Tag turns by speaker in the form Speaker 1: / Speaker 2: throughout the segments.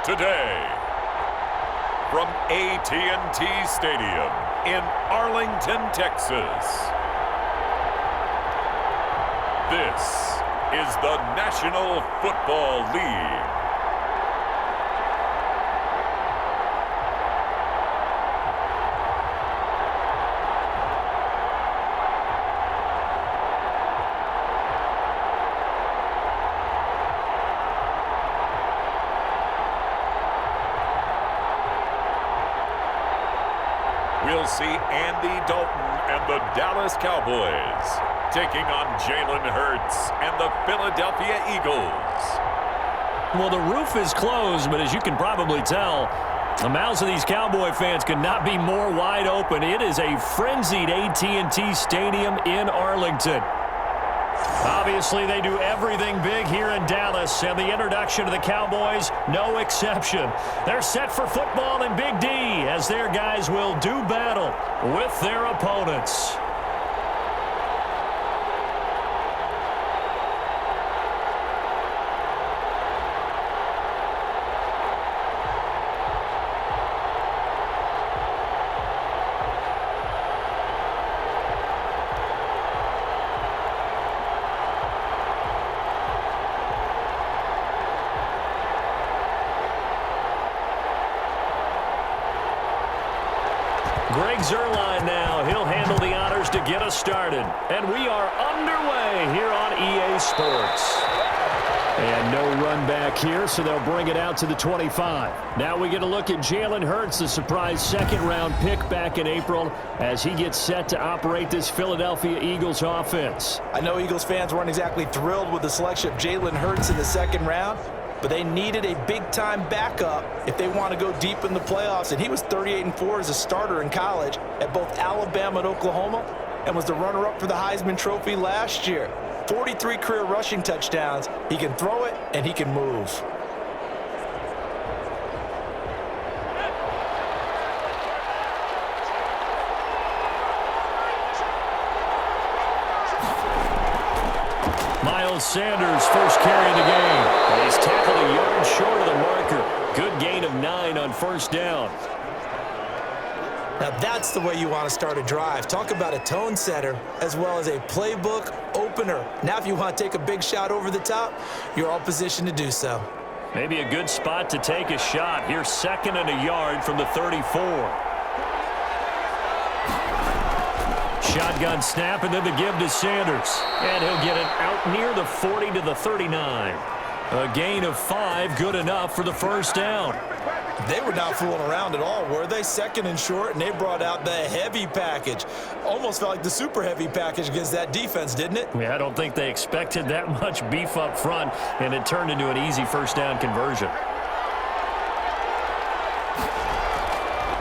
Speaker 1: today. From AT&T Stadium in Arlington, Texas. This is the National Football League. We'll see Andy Dalton and the Dallas Cowboys taking on Jalen Hurts and the Philadelphia Eagles.
Speaker 2: Well, the roof is closed, but as you can probably tell, the mouths of these Cowboy fans could not be more wide open. It is a frenzied AT&T Stadium in Arlington. Obviously, they do everything big here in Dallas, and the introduction to the Cowboys, no exception. They're set for football in Big D as their guys will do battle with their opponents. Greg Zuerlein now. He'll handle the honors to get us started. And we are underway here on EA Sports. And no run back here, so they'll bring it out to the 25. Now we get a look at Jalen Hurts, the surprise second-round pick back in April, as he gets set to operate this Philadelphia Eagles offense.
Speaker 3: I know Eagles fans weren't exactly thrilled with the selection of Jalen Hurts in the second round, but they needed a big-time backup if they want to go deep in the playoffs. And he was 38-4 as a starter in college at both Alabama and Oklahoma and was the runner-up for the Heisman Trophy last year. 43 career rushing touchdowns. He can throw it, and he can move.
Speaker 2: Miles Sanders first carry of the game. And he's tackled a yard short of the marker. Good gain of 9 on first down.
Speaker 3: Now that's the way you want to start a drive. Talk about a tone setter as well as a playbook opener. Now if you want to take a big shot over the top, you're all positioned to do so.
Speaker 2: Maybe a good spot to take a shot. Here's second and a yard from the 34. Shotgun snap and then the give to Sanders. And he'll get it out near the 40 to the 39. A gain of 5, good enough for the first down.
Speaker 3: They were not fooling around at all, were they? Second and short, and they brought out the heavy package. Almost felt like the super heavy package against that defense, didn't it?
Speaker 2: Yeah, I don't think they expected that much beef up front, and it turned into an easy first down conversion.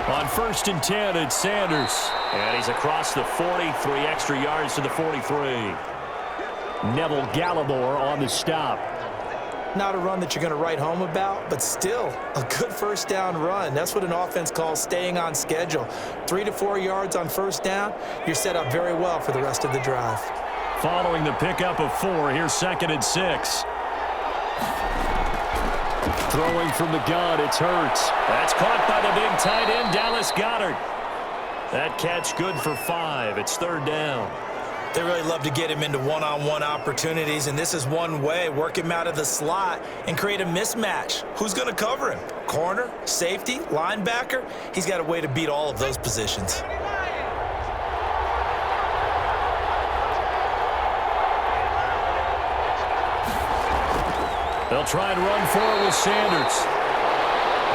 Speaker 2: On first and 10, it's Sanders. And he's across the 40, 3 extra yards to the 43. Neville Gallimore on the stop.
Speaker 3: Not a run that you're going to write home about, but still a good first down run. That's what an offense calls staying on schedule. 3 to 4 yards on first down, you're set up very well for the rest of the drive.
Speaker 2: Following the pickup of 4, here's second and 6. Throwing from the gun, it's Hurts. That's caught by the big tight end, Dallas Goedert. That catch good for 5. It's third down.
Speaker 3: They really love to get him into one-on-one opportunities, and this is one way. Work him out of the slot and create a mismatch. Who's going to cover him? Corner, safety, linebacker? He's got a way to beat all of those positions.
Speaker 2: They'll try and run forward with Sanders.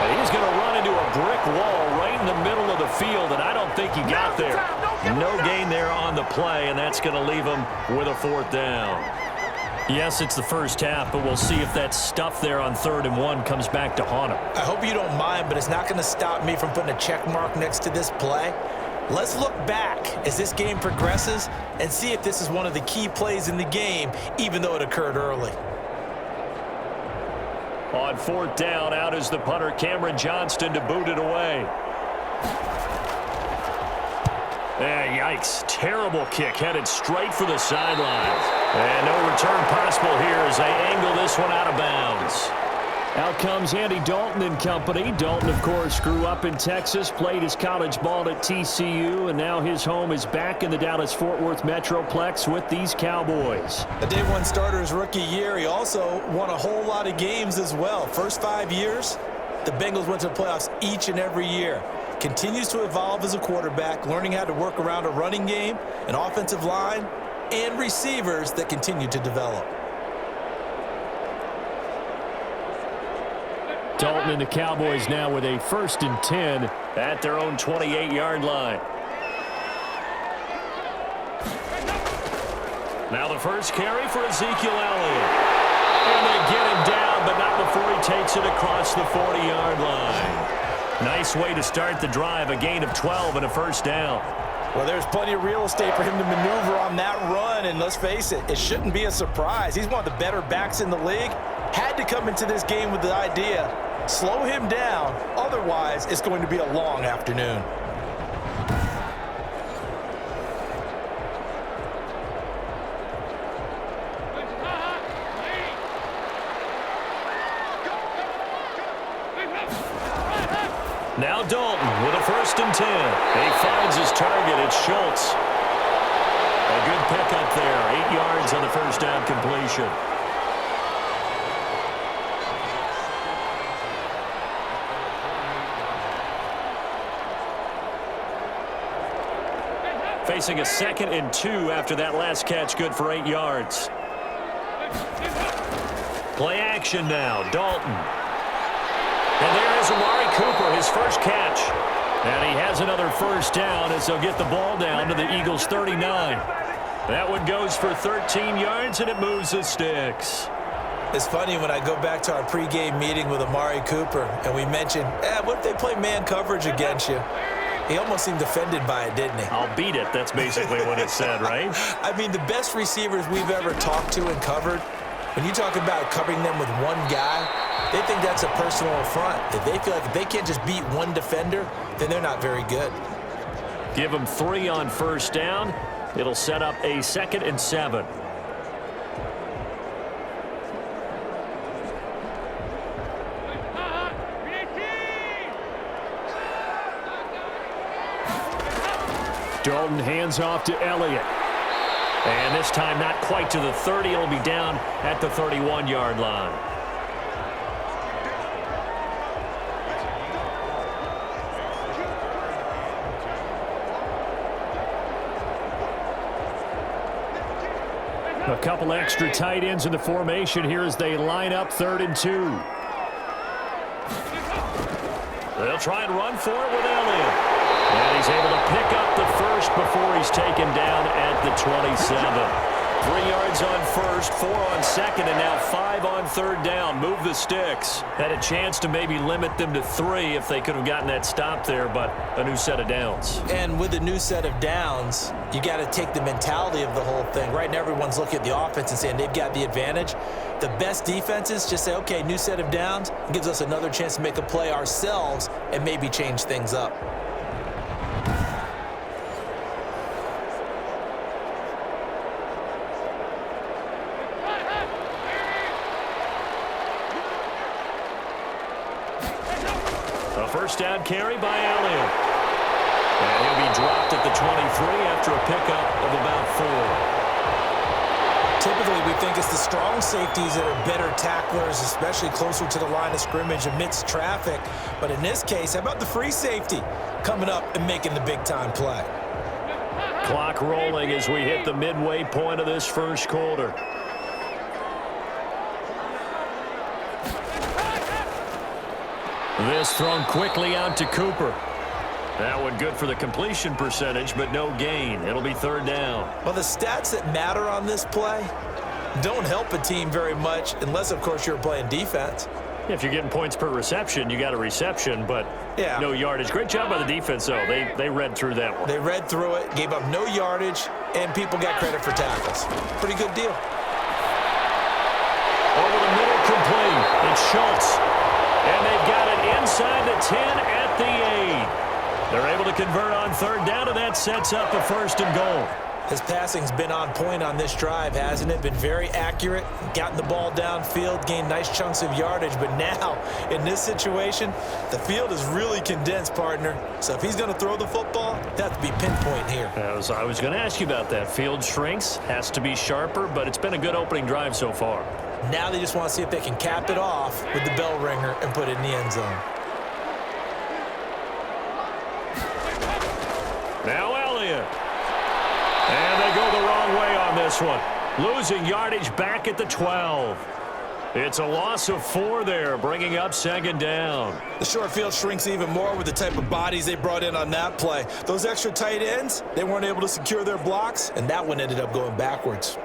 Speaker 2: And he's going to run into a brick wall right in the middle of the field, and I don't think he got there. No gain there on the play, and that's going to leave him with a fourth down. Yes, it's the first half, but we'll see if that stuff there on 3rd and 1 comes back to haunt him.
Speaker 3: I hope you don't mind, but it's not going to stop me from putting a check mark next to this play. Let's look back as this game progresses and see if this is one of the key plays in the game, even though it occurred early.
Speaker 2: On 4th down, out is the punter, Cameron Johnston, to boot it away. Yikes. Terrible kick headed straight for the sidelines. And no return possible here as they angle this one out of bounds. Out comes Andy Dalton and company. Dalton, of course, grew up in Texas, played his college ball at TCU, and now his home is back in the Dallas-Fort Worth Metroplex with these Cowboys.
Speaker 3: A day one starter his rookie year. He also won a whole lot of games as well. First 5 years, the Bengals went to the playoffs each and every year. Continues to evolve as a quarterback, learning how to work around a running game, an offensive line, and receivers that continue to develop.
Speaker 2: Dalton and the Cowboys now with a 1st and 10 at their own 28-yard line. Now the first carry for Ezekiel Elliott. And they get him down, but not before he takes it across the 40-yard line. Nice way to start the drive, a gain of 12 and a first down.
Speaker 3: Well, there's plenty of real estate for him to maneuver on that run, and let's face it, it shouldn't be a surprise. He's one of the better backs in the league. Had to come into this game with the idea, slow him down, otherwise it's going to be a long afternoon.
Speaker 2: Now Dalton with a 1st and 10. He finds his target. It's Schultz. A good pickup there. 8 yards on the first down completion. Facing a 2nd and 2 after that last catch, good for 8 yards. Play action now, Dalton. And there is Amari Cooper, his first catch. And he has another first down as they'll get the ball down to the Eagles' 39. That one goes for 13 yards, and it moves the sticks.
Speaker 3: It's funny when I go back to our pregame meeting with Amari Cooper, and we mentioned, what if they play man coverage against you? He almost seemed offended by it, didn't he?
Speaker 2: I'll beat it. That's basically what it said, right?
Speaker 3: I mean, the best receivers we've ever talked to and covered, when you talk about covering them with one guy, they think that's a personal affront. If they feel like if they can't just beat one defender, then they're not very good.
Speaker 2: Give them 3 on first down. It'll set up a 2nd and 7. Dalton hands off to Elliott. And this time not quite to the 30. It'll be down at the 31-yard line. A couple extra tight ends in the formation here as they line up 3rd and 2. They'll try and run for it with Elliott. And he's able to pick up the first before he's taken down at the 27. 3 yards on first, 4 on second, and now 5 on third down. Move the sticks. Had a chance to maybe limit them to 3 if they could have gotten that stop there, but a new set of downs.
Speaker 3: And with a new set of downs, you got to take the mentality of the whole thing. Right now, everyone's looking at the offense and saying they've got the advantage. The best defenses just say, okay, new set of downs. It gives us another chance to make a play ourselves and maybe change things up.
Speaker 2: A first down carry by Elliott. And he'll be dropped at the 23 after a pickup of about 4.
Speaker 3: Typically, we think it's the strong safeties that are better tacklers, especially closer to the line of scrimmage amidst traffic. But in this case, how about the free safety coming up and making the big-time play?
Speaker 2: Clock rolling as we hit the midway point of this first quarter. This thrown quickly out to Cooper. That one good for the completion percentage, but no gain. It'll be third down.
Speaker 3: Well, the stats that matter on this play don't help a team very much unless, of course, you're playing defense.
Speaker 2: If you're getting points per reception, you got a reception, but no yardage. Great job by the defense, though. They read through that one.
Speaker 3: They read through it, gave up no yardage, and people got credit for tackles. Pretty good deal.
Speaker 2: Over the middle, complete. It's Schultz. And they've got it inside the 10 at the 8. They're able to convert on third down, and that sets up a 1st and goal.
Speaker 3: His passing's been on point on this drive, hasn't it? Been very accurate, gotten the ball downfield, gained nice chunks of yardage. But now, in this situation, the field is really condensed, partner. So if he's going to throw the football, that has to be pinpoint here.
Speaker 2: I was going to ask you about that. Field shrinks, has to be sharper, but it's been a good opening drive so far.
Speaker 3: Now they just want to see if they can cap it off with the bell ringer and put it in the end zone.
Speaker 2: Now Elliott. And they go the wrong way on this one. Losing yardage back at the 12. It's a loss of 4 there, bringing up second down.
Speaker 3: The short field shrinks even more with the type of bodies they brought in on that play. Those extra tight ends, they weren't able to secure their blocks, and that one ended up going backwards.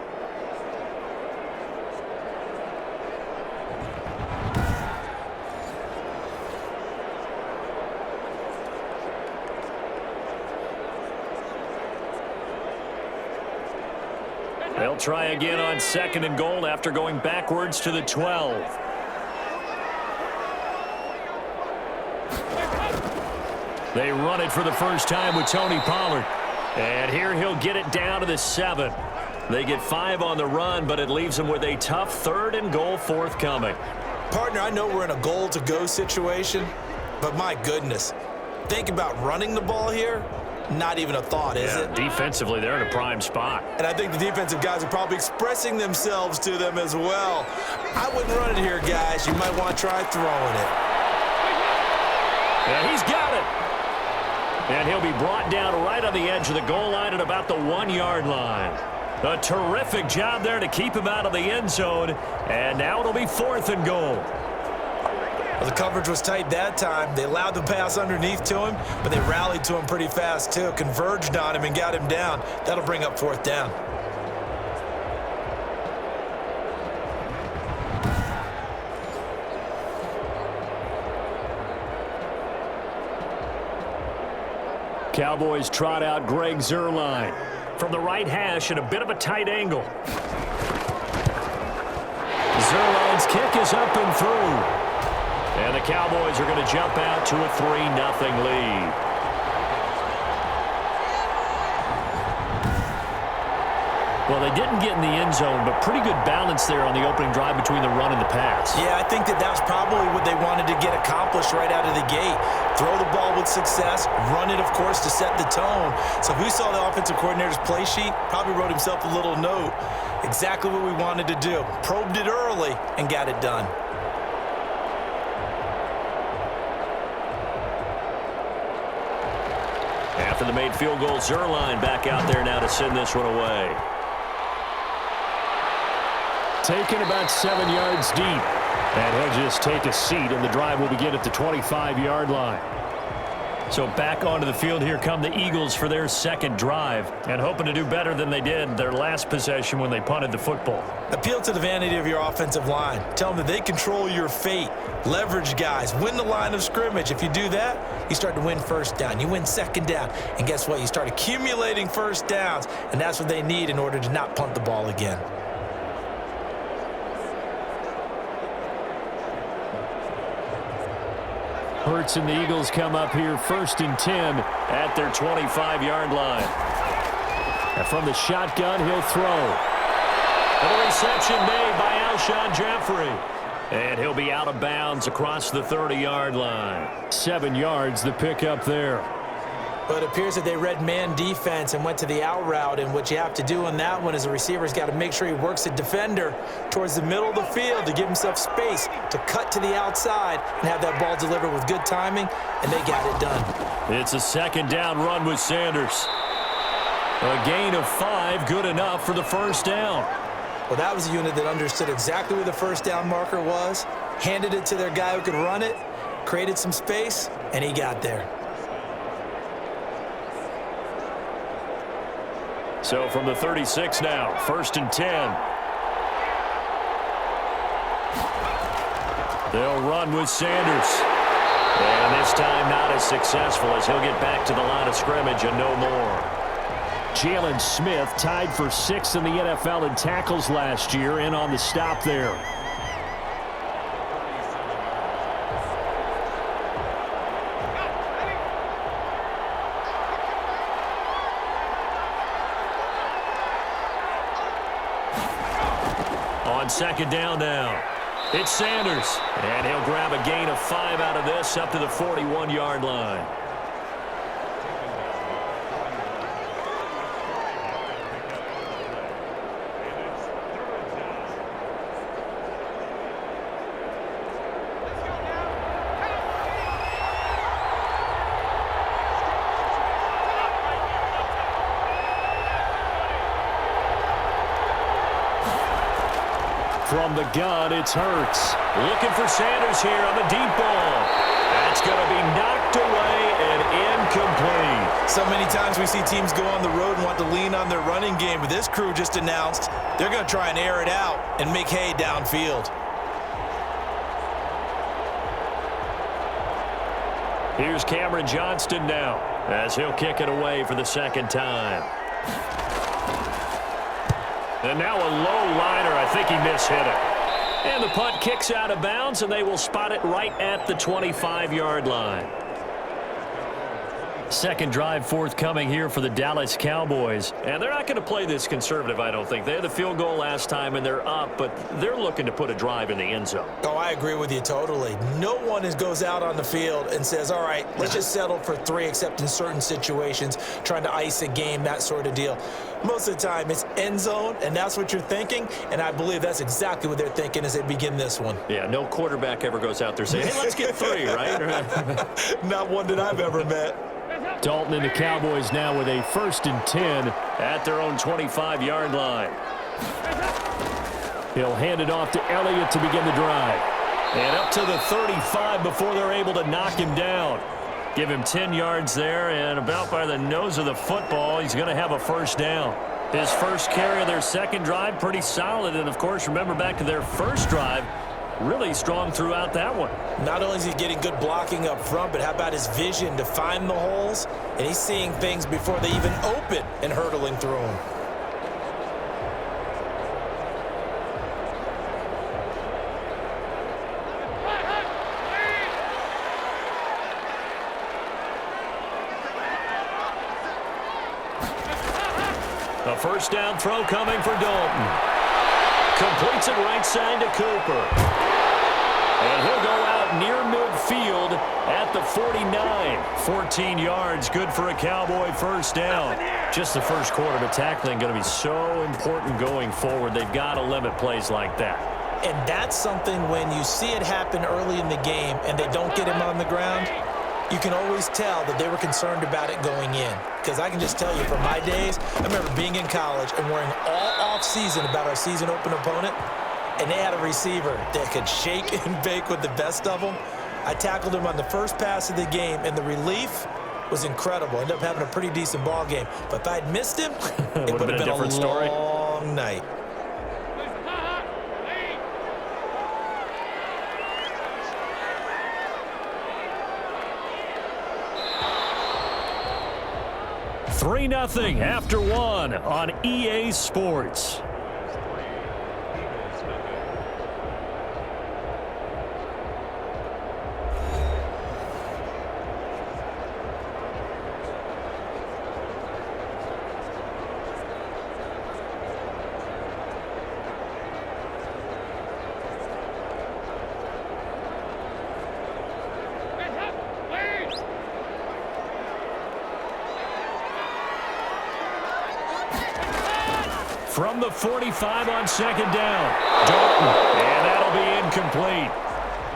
Speaker 2: They'll try again on second and goal after going backwards to the 12. They run it for the first time with Tony Pollard. And here he'll get it down to the 7. They get 5 on the run, but it leaves them with a tough third and goal forthcoming.
Speaker 3: Partner, I know we're in a goal-to-go situation, but my goodness, think about running the ball here. Not even a thought, is it?
Speaker 2: Defensively, they're in a prime spot.
Speaker 3: And I think the defensive guys are probably expressing themselves to them as well. I wouldn't run it here, guys. You might want to try throwing it.
Speaker 2: Yeah, he's got it. And he'll be brought down right on the edge of the goal line at about the 1-yard line. A terrific job there to keep him out of the end zone. And now it'll be 4th and goal.
Speaker 3: Well, the coverage was tight that time. They allowed the pass underneath to him, but they rallied to him pretty fast, too. Converged on him and got him down. That'll bring up 4th down.
Speaker 2: Cowboys trot out Greg Zuerlein from the right hash at a bit of a tight angle. Zuerlein's kick is up and through. And the Cowboys are going to jump out to a 3-0 lead. Well, they didn't get in the end zone, but pretty good balance there on the opening drive between the run and the pass.
Speaker 3: Yeah, I think that was probably what they wanted to get accomplished right out of the gate. Throw the ball with success, run it, of course, to set the tone. So who saw the offensive coordinator's play sheet probably wrote himself a little note. Exactly what we wanted to do. Probed it early and got it done.
Speaker 2: After the made field goal, Zuerlein back out there now to send this one away. Taken about 7 yards deep. And he'll just take a seat, and the drive will begin at the 25-yard line. So back onto the field here come the Eagles for their second drive, and hoping to do better than they did their last possession when they punted the football.
Speaker 3: Appeal to the vanity of your offensive line. Tell them that they control your fate. Leverage guys. Win the line of scrimmage. If you do that, you start to win first down. You win second down. And guess what? You start accumulating first downs, and that's what they need in order to not punt the ball again.
Speaker 2: Hurts and the Eagles come up here 1st and 10 at their 25-yard line. And from the shotgun, he'll throw. And a reception made by Alshon Jeffrey. And he'll be out of bounds across the 30-yard line. 7 yards, the pickup there.
Speaker 3: But it appears that they read man defense and went to the out route, and what you have to do on that one is the receiver's got to make sure he works the defender towards the middle of the field to give himself space to cut to the outside and have that ball delivered with good timing, and they got it done.
Speaker 2: It's a second down run with Sanders. A gain of 5, good enough for the first down.
Speaker 3: Well, that was a unit that understood exactly where the first down marker was, handed it to their guy who could run it, created some space, and he got there.
Speaker 2: So from the 36 now, 1st and 10. They'll run with Sanders. And this time not as successful as he'll get back to the line of scrimmage and no more. Jalen Smith tied for 6th in the NFL in tackles last year, in on the stop there. On second down now, it's Sanders. And he'll grab a gain of 5 out of this up to the 41-yard line. From the gun, it's Hurts. Looking for Sanders here on the deep ball. That's going to be knocked away and incomplete.
Speaker 3: So many times we see teams go on the road and want to lean on their running game, but this crew just announced they're going to try and air it out and make hay downfield.
Speaker 2: Here's Cameron Johnston now as he'll kick it away for the second time. And now a low liner. I think he mishit it. And the punt kicks out of bounds, and they will spot it right at the 25-yard line. Second drive forthcoming here for the Dallas Cowboys. And they're not going to play this conservative, I don't think. They had the field goal last time, and they're up, but they're looking to put a drive in the end zone.
Speaker 3: Oh, I agree with you totally. No one goes out on the field and says, all right, let's just settle for 3, except in certain situations, trying to ice a game, that sort of deal. Most of the time, it's end zone, and that's what you're thinking, and I believe that's exactly what they're thinking as they begin this one.
Speaker 2: Yeah, no quarterback ever goes out there saying, hey, let's get 3, right?
Speaker 3: Not one that I've ever met.
Speaker 2: Dalton and the Cowboys now with a 1st and 10 at their own 25-yard line. He'll hand it off to Elliott to begin the drive. And up to the 35 before they're able to knock him down. Give him 10 yards there, and about by the nose of the football, he's going to have a first down. His first carry of their second drive, pretty solid. And, of course, remember back to their first drive, really strong throughout that one.
Speaker 3: Not only is he getting good blocking up front, but how about his vision to find the holes? And he's seeing things before they even open and hurtling through them.
Speaker 2: A first down throw coming for Dalton. Completes it right side to Cooper. And he'll go out near midfield at the 49. 14 yards, good for a Cowboy first down. Just the first quarter, but tackling going to be so important going forward. They've got to limit plays like that.
Speaker 3: And that's something when you see it happen early in the game and they don't get him on the ground, you can always tell that they were concerned about it going in. Because I can just tell you, from my days, I remember being in college and worrying all off-season about our season open opponent, and they had a receiver that could shake and bake with the best of them. I tackled him on the first pass of the game, and the relief was incredible. Ended up having a pretty decent ball game. But if I'd missed him, it would have been a long night.
Speaker 2: Three 0 after 1 on EA Sports. From the 45 on second down, Dalton, and that'll be incomplete.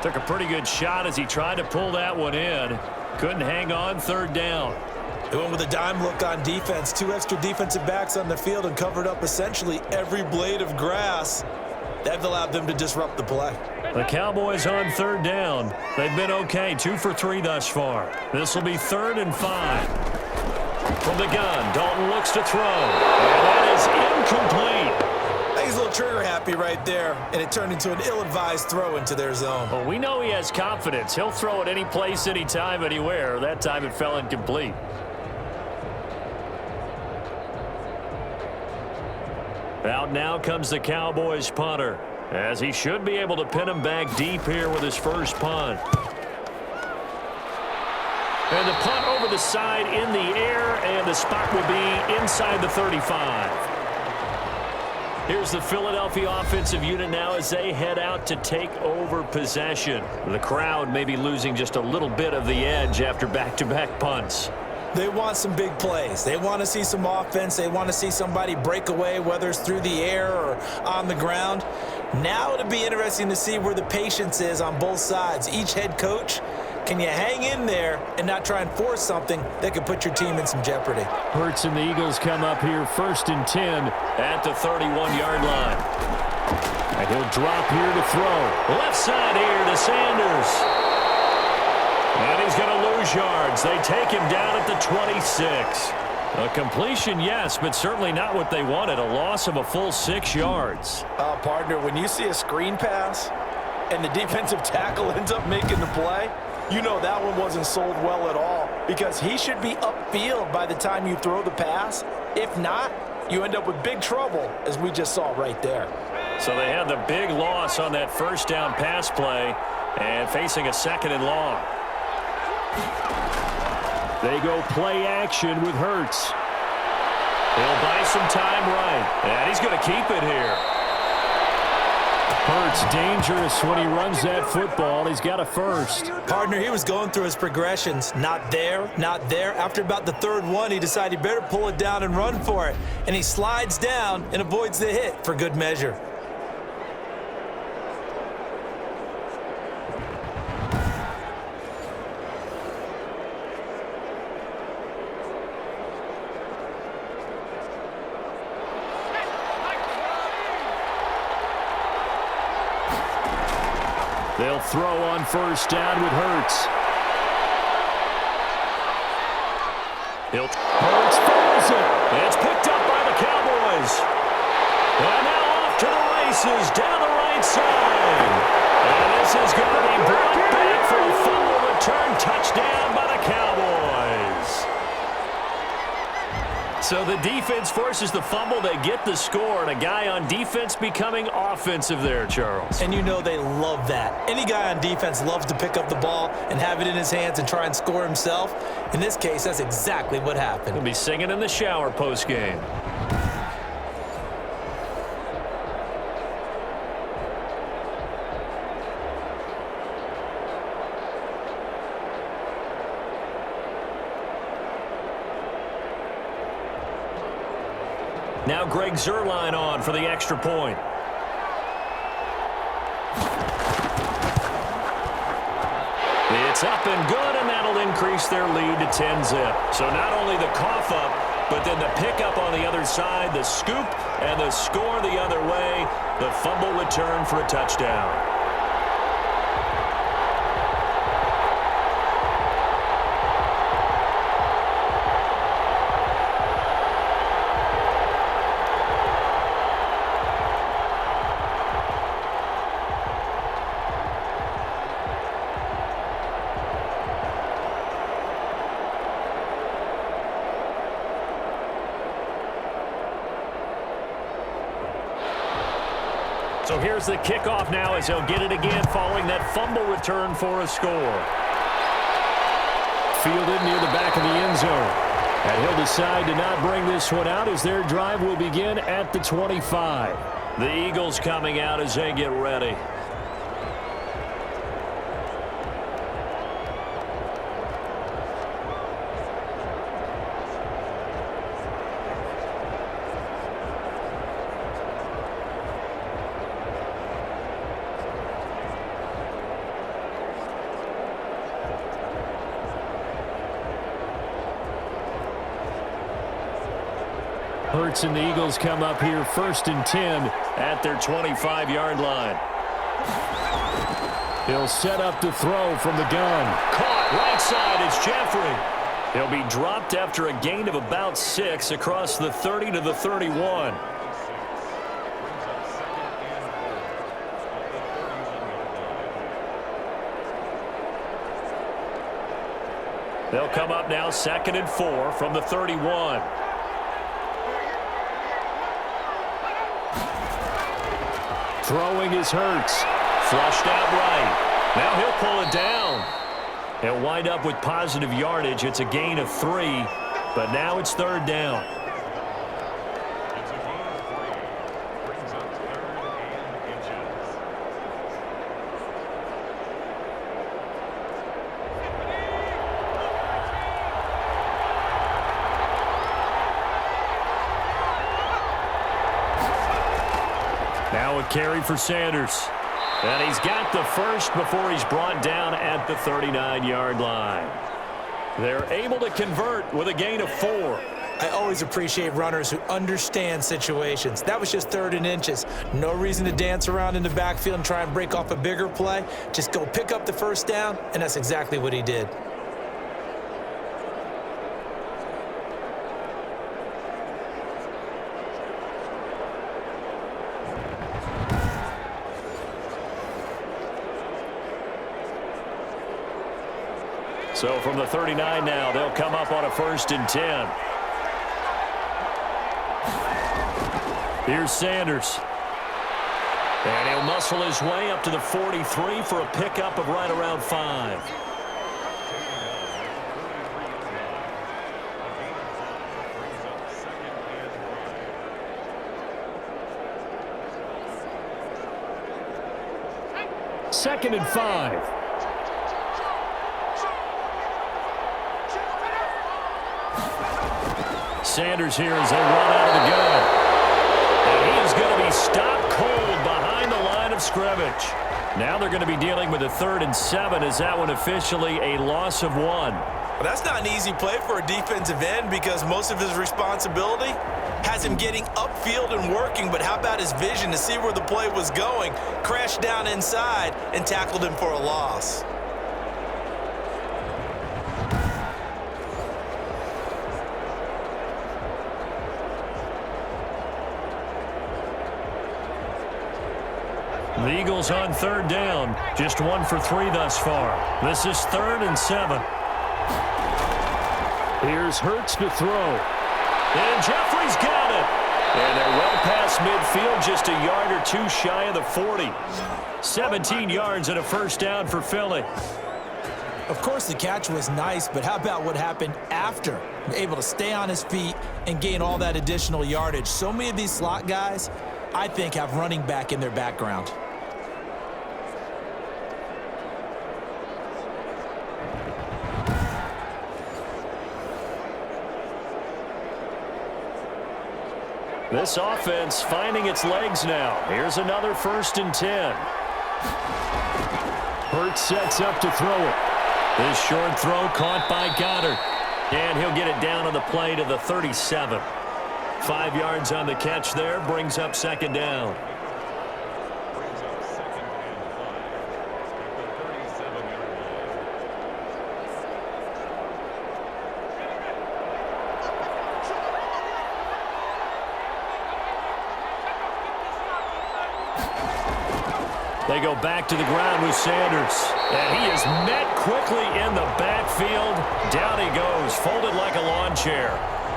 Speaker 2: Took a pretty good shot as he tried to pull that one in. Couldn't hang on, third down.
Speaker 3: They went with a dime look on defense. 2 extra defensive backs on the field and covered up essentially every blade of grass. That allowed them to disrupt the play.
Speaker 2: The Cowboys on third down. They've been okay, 2 for 3 thus far. This will be 3rd and 5. From the gun, Dalton looks to throw, and that is incomplete.
Speaker 3: I think he's a little trigger happy right there, and it turned into an ill-advised throw into their zone.
Speaker 2: Well, we know he has confidence. He'll throw it any place, anytime, anywhere. That time it fell incomplete. Out now comes the Cowboys punter, as he should be able to pin him back deep here with his first punt. And the punt over the side in the air, and the spot will be inside the 35. Here's the Philadelphia offensive unit now as they head out to take over possession. The crowd may be losing just a little bit of the edge after back-to-back punts.
Speaker 3: They want some big plays. They want to see some offense. They want to see somebody break away, whether it's through the air or on the ground. Now it'll be interesting to see where the patience is on both sides. Each head coach, can you hang in there and not try and force something that could put your team in some jeopardy?
Speaker 2: Hurts and the Eagles come up here 1st and 10 at the 31-yard line. And he'll drop here to throw. Left side here to Sanders. And he's going to lose yards. They take him down at the 26. A completion, yes, but certainly not what they wanted. A loss of a full 6 yards.
Speaker 3: Partner, when you see a screen pass and the defensive tackle ends up making the play, you know that one wasn't sold well at all because he should be upfield by the time you throw the pass. If not, you end up with big trouble, as we just saw right there.
Speaker 2: So they had the big loss on that first down pass play and facing a 2nd and long. They go play action with Hurts. He'll buy some time right, and he's going to keep it here. Hurts dangerous when he runs that football. He's got a first.
Speaker 3: Partner, he was going through his progressions. Not there, not there. After about the 3rd one, he decided he better pull it down and run for it. And he slides down and avoids the hit for good measure.
Speaker 2: They'll throw on 1st down with Hurts. Hurts throws it. It's picked up by the Cowboys. And now off to the races down the right side. And this is going to be brought back for a fumble return touchdown by the Cowboys. So the defense forces the fumble. They get the score, and a guy on defense becoming offensive there, Charles.
Speaker 3: And you know they love that. Any guy on defense loves to pick up the ball and have it in his hands and try and score himself. In this case, that's exactly what happened.
Speaker 2: He'll be singing in the shower post-game. Now Greg Zuerlein on for the extra point. It's up and good, and that'll increase their lead to 10-zip. So not only the cough up, but then the pickup on the other side, the scoop, and the score the other way. The fumble return for a touchdown. So here's the kickoff now as he'll get it again following that fumble return for a score. Fielded near the back of the end zone. And he'll decide to not bring this one out as their drive will begin at the 25. The Eagles coming out as they get ready. Hurts and the Eagles come up here 1st and 10 at their 25-yard line. He'll set up to throw from the gun. Caught right side. It's Jeffrey. He'll be dropped after a gain of about 6 across the 30 to the 31. They'll come up now 2nd and 4 from the 31. Throwing is Hurts. Flushed out right. Now he'll pull it down. He'll wind up with positive yardage. It's a gain of 3, but now it's 3rd down. carry for Sanders. And he's got the first before he's brought down at the 39-yard line. They're able to convert with a gain of 4.
Speaker 3: I always appreciate runners who understand situations. That was just 3rd and inches. No reason to dance around in the backfield and try and break off a bigger play. Just go pick up the first down, and that's exactly what he did.
Speaker 2: So from the 39 now, they'll come up on a 1st and 10. Here's Sanders. And he'll muscle his way up to the 43 for a pickup of right around 5. Second and 5. Sanders here as they run out of the gun. And he is going to be stopped cold behind the line of scrimmage. Now they're going to be dealing with a 3rd and 7. Is that one officially a loss of 1?
Speaker 3: Well, that's not an easy play for a defensive end because most of his responsibility has him getting upfield and working, but how about his vision to see where the play was going, crashed down inside, and tackled him for a loss.
Speaker 2: The Eagles on 3rd down. Just 1 for 3 thus far. This is 3rd and 7. Here's Hurts to throw. And Jeffrey's got it. And they're well past midfield, just a yard or 2 shy of the 40. 17 yards and a 1st down for Philly.
Speaker 3: Of course, the catch was nice, but how about what happened after? Able to stay on his feet and gain all that additional yardage. So many of these slot guys, I think, have running back in their background.
Speaker 2: This offense finding its legs now. Here's another 1st and 10. Hurts sets up to throw it. This short throw caught by Goddard. And he'll get it down on the play to the 37. 5 yards on the catch there, brings up 2nd down. They go back to the ground with Sanders. And he is met quickly in the backfield. Down he goes, folded like a lawn chair.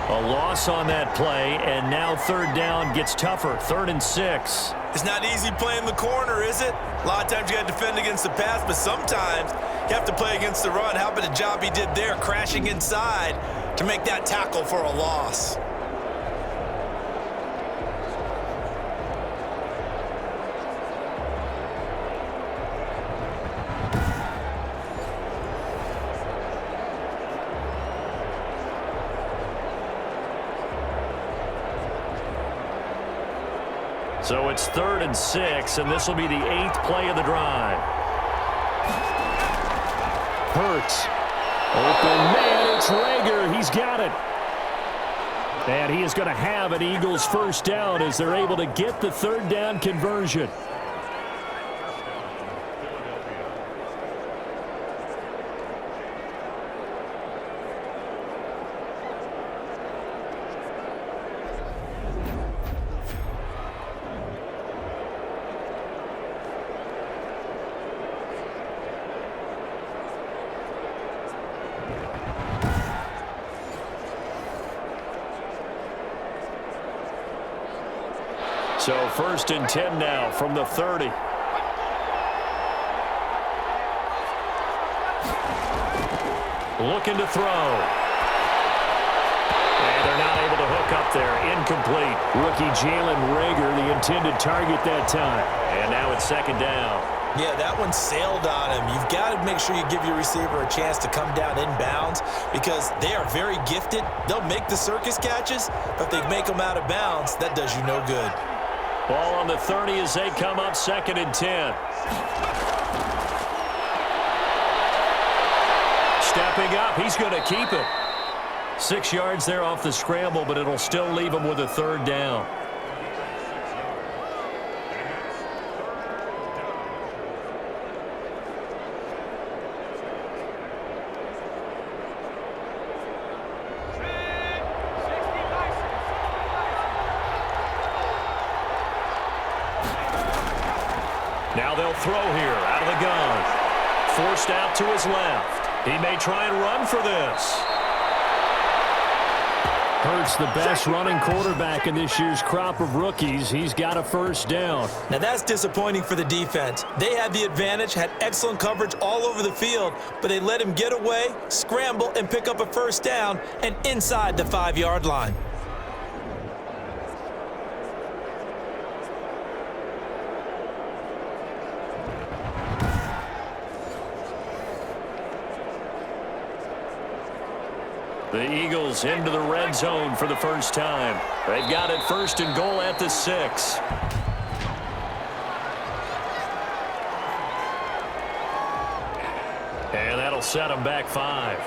Speaker 2: A loss on that play, and now 3rd down gets tougher. 3rd and 6.
Speaker 3: It's not easy playing the corner, is it? A lot of times you got to defend against the pass, but sometimes you have to play against the run. How about the job he did there, crashing inside to make that tackle for a loss?
Speaker 2: So it's 3rd and 6, and this will be the 8th play of the drive. Hurts. Open man, it's Rager. He's got it. And he is going to have an Eagles 1st down as they're able to get the 3rd down conversion. So 1st and 10 now from the 30. Looking to throw. And they're not able to hook up there. Incomplete. Rookie Jalen Rager, the intended target that time. And now it's 2nd down.
Speaker 3: Yeah, that one sailed on him. You've got to make sure you give your receiver a chance to come down inbounds because they are very gifted. They'll make the circus catches, but if they make them out of bounds, that does you no good.
Speaker 2: Ball on the 30 as they come up 2nd and 10. Stepping up, he's going to keep it. 6 yards there off the scramble, but it'll still leave him with a 3rd down. Now they'll throw here out of the gun. Forced out to his left. He may try and run for this. Hurts the best running quarterback in this year's crop of rookies. He's got a 1st down.
Speaker 3: Now that's disappointing for the defense. They had the advantage, had excellent coverage all over the field, but they let him get away, scramble, and pick up a 1st down and inside the 5-yard line.
Speaker 2: The Eagles into the red zone for the first time. They've got it 1st and goal at the 6. And that'll set them back 5.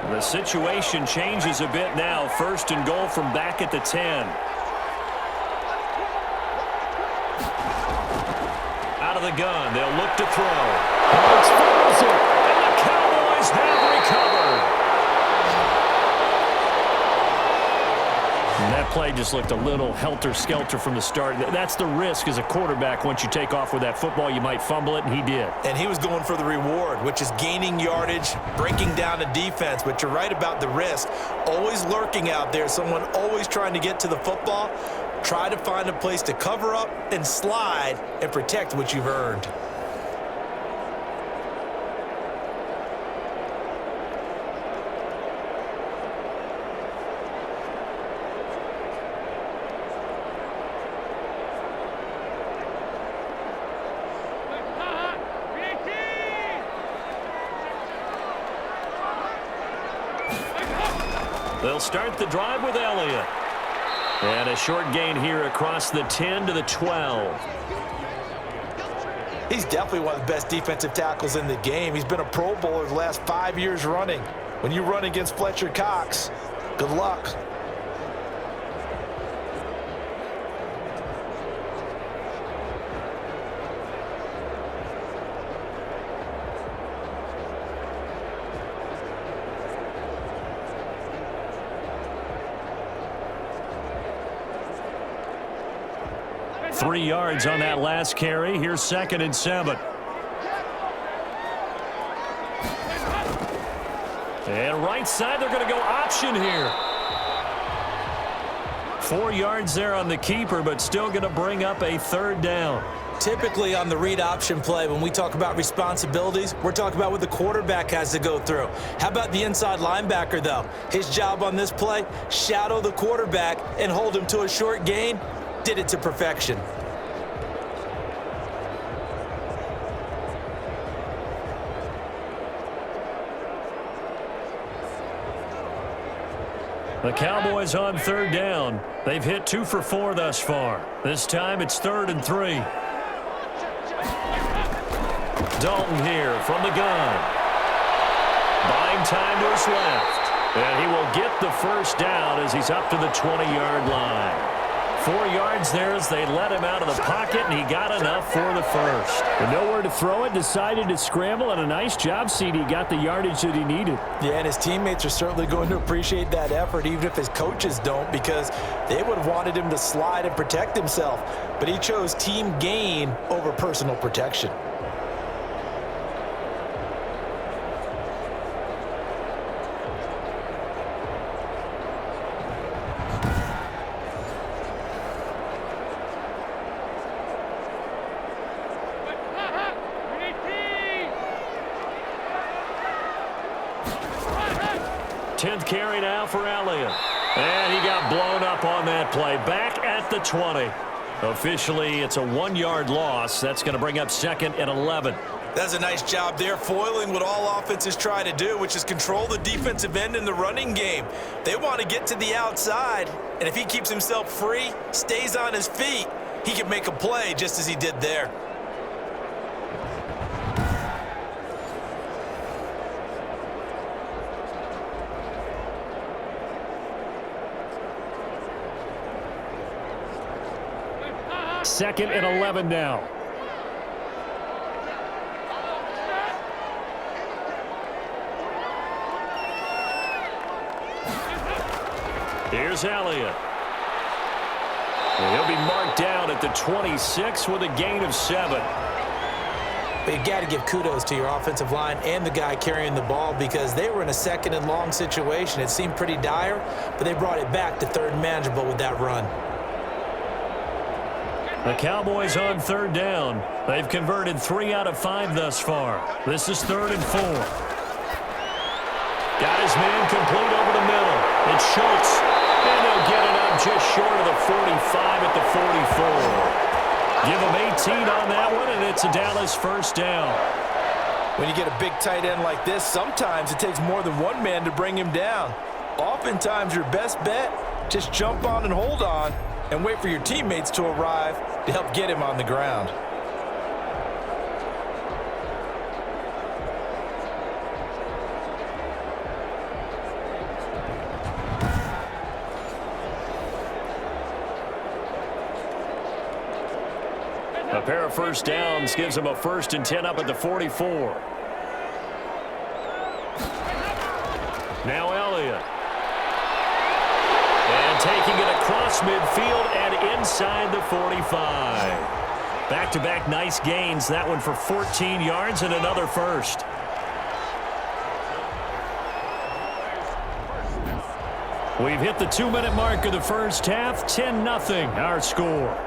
Speaker 2: The situation changes a bit now. 1st and goal from back at the 10. Out of the gun, they'll look to throw. And the Cowboys have recovered. And that play just looked a little helter-skelter from the start. That's the risk as a quarterback. Once you take off with that football, you might fumble it, and he did.
Speaker 3: And he was going for the reward, which is gaining yardage, breaking down the defense. But you're right about the risk. Always lurking out there, someone always trying to get to the football. Try to find a place to cover up and slide and protect what you've earned.
Speaker 2: They'll start the drive with Elliott. And a short gain here across the 10 to the 12.
Speaker 3: He's definitely one of the best defensive tackles in the game. He's been a Pro Bowler the last 5 years running. When you run against Fletcher Cox, good luck.
Speaker 2: Three yards on that last carry. Here's 2nd and 7. And right side, they're going to go option here. 4 yards there on the keeper, but still going to bring up a 3rd down.
Speaker 3: Typically on the read option play, when we talk about responsibilities, we're talking about what the quarterback has to go through. How about the inside linebacker, though? His job on this play, shadow the quarterback and hold him to a short gain. Did it to perfection.
Speaker 2: The Cowboys on 3rd down. They've hit 2 for 4 thus far. This time it's 3rd and 3. Dalton here from the gun. Buying time to his left. And he will get the 1st down as he's up to the 20-yard line. 4 yards there as they let him out of the pocket, and he got enough for the 1st. With nowhere to throw it, decided to scramble, and a nice job, CD. Got the yardage that he needed.
Speaker 3: Yeah, and his teammates are certainly going to appreciate that effort, even if his coaches don't, because they would have wanted him to slide and protect himself. But he chose team gain over personal protection.
Speaker 2: Tenth carry now for Elliott. And he got blown up on that play. Back at the 20. Officially, it's a 1-yard loss. That's going to bring up 2nd and 11.
Speaker 3: That's a nice job there, foiling what all offenses try to do, which is control the defensive end in the running game. They want to get to the outside, and if he keeps himself free, stays on his feet, he can make a play just as he did there.
Speaker 2: Second and 11 now. Here's Elliott. And he'll be marked down at the 26 with a gain of 7.
Speaker 3: But you've got to give kudos to your offensive line and the guy carrying the ball because they were in a 2nd and long situation. It seemed pretty dire, but they brought it back to 3rd and manageable with that run.
Speaker 2: The Cowboys on 3rd down. They've converted 3 out of 5 thus far. This is 3rd and 4. Got his man complete over the middle. It's Schultz. And they'll get it up just short of the 45 at the 44. Give him 18 on that one, and it's a Dallas 1st down.
Speaker 3: When you get a big tight end like this, sometimes it takes more than one man to bring him down. Oftentimes, your best bet, just jump on and hold on and wait for your teammates to arrive to help get him on the ground.
Speaker 2: A pair of 1st downs gives him a 1st and 10 up at the 44. Now Elliott. And taking it across midfield and inside the 45. Back-to-back nice gains. That one for 14 yards and another 1st. We've hit the 2-minute mark of the 1st half. 10-0 our score.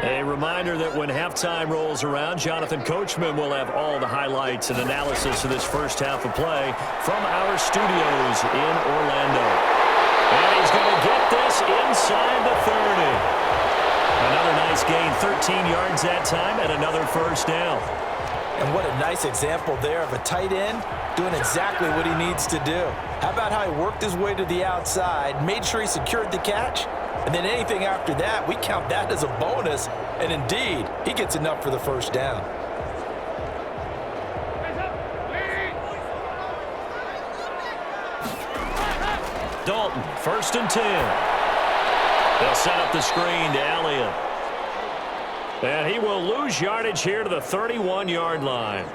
Speaker 2: A reminder that when halftime rolls around, Jonathan Coachman will have all the highlights and analysis of this 1st half of play from our studios in Orlando. And he's going to get this inside the 30. Another nice gain, 13 yards that time, and another 1st down.
Speaker 3: And what a nice example there of a tight end doing exactly what he needs to do. How about how he worked his way to the outside, made sure he secured the catch, and then anything after that, we count that as a bonus. And indeed, he gets enough for the 1st down.
Speaker 2: Dalton, 1st and 10. They'll set up the screen to Elliott. And he will lose yardage here to the 31-yard line.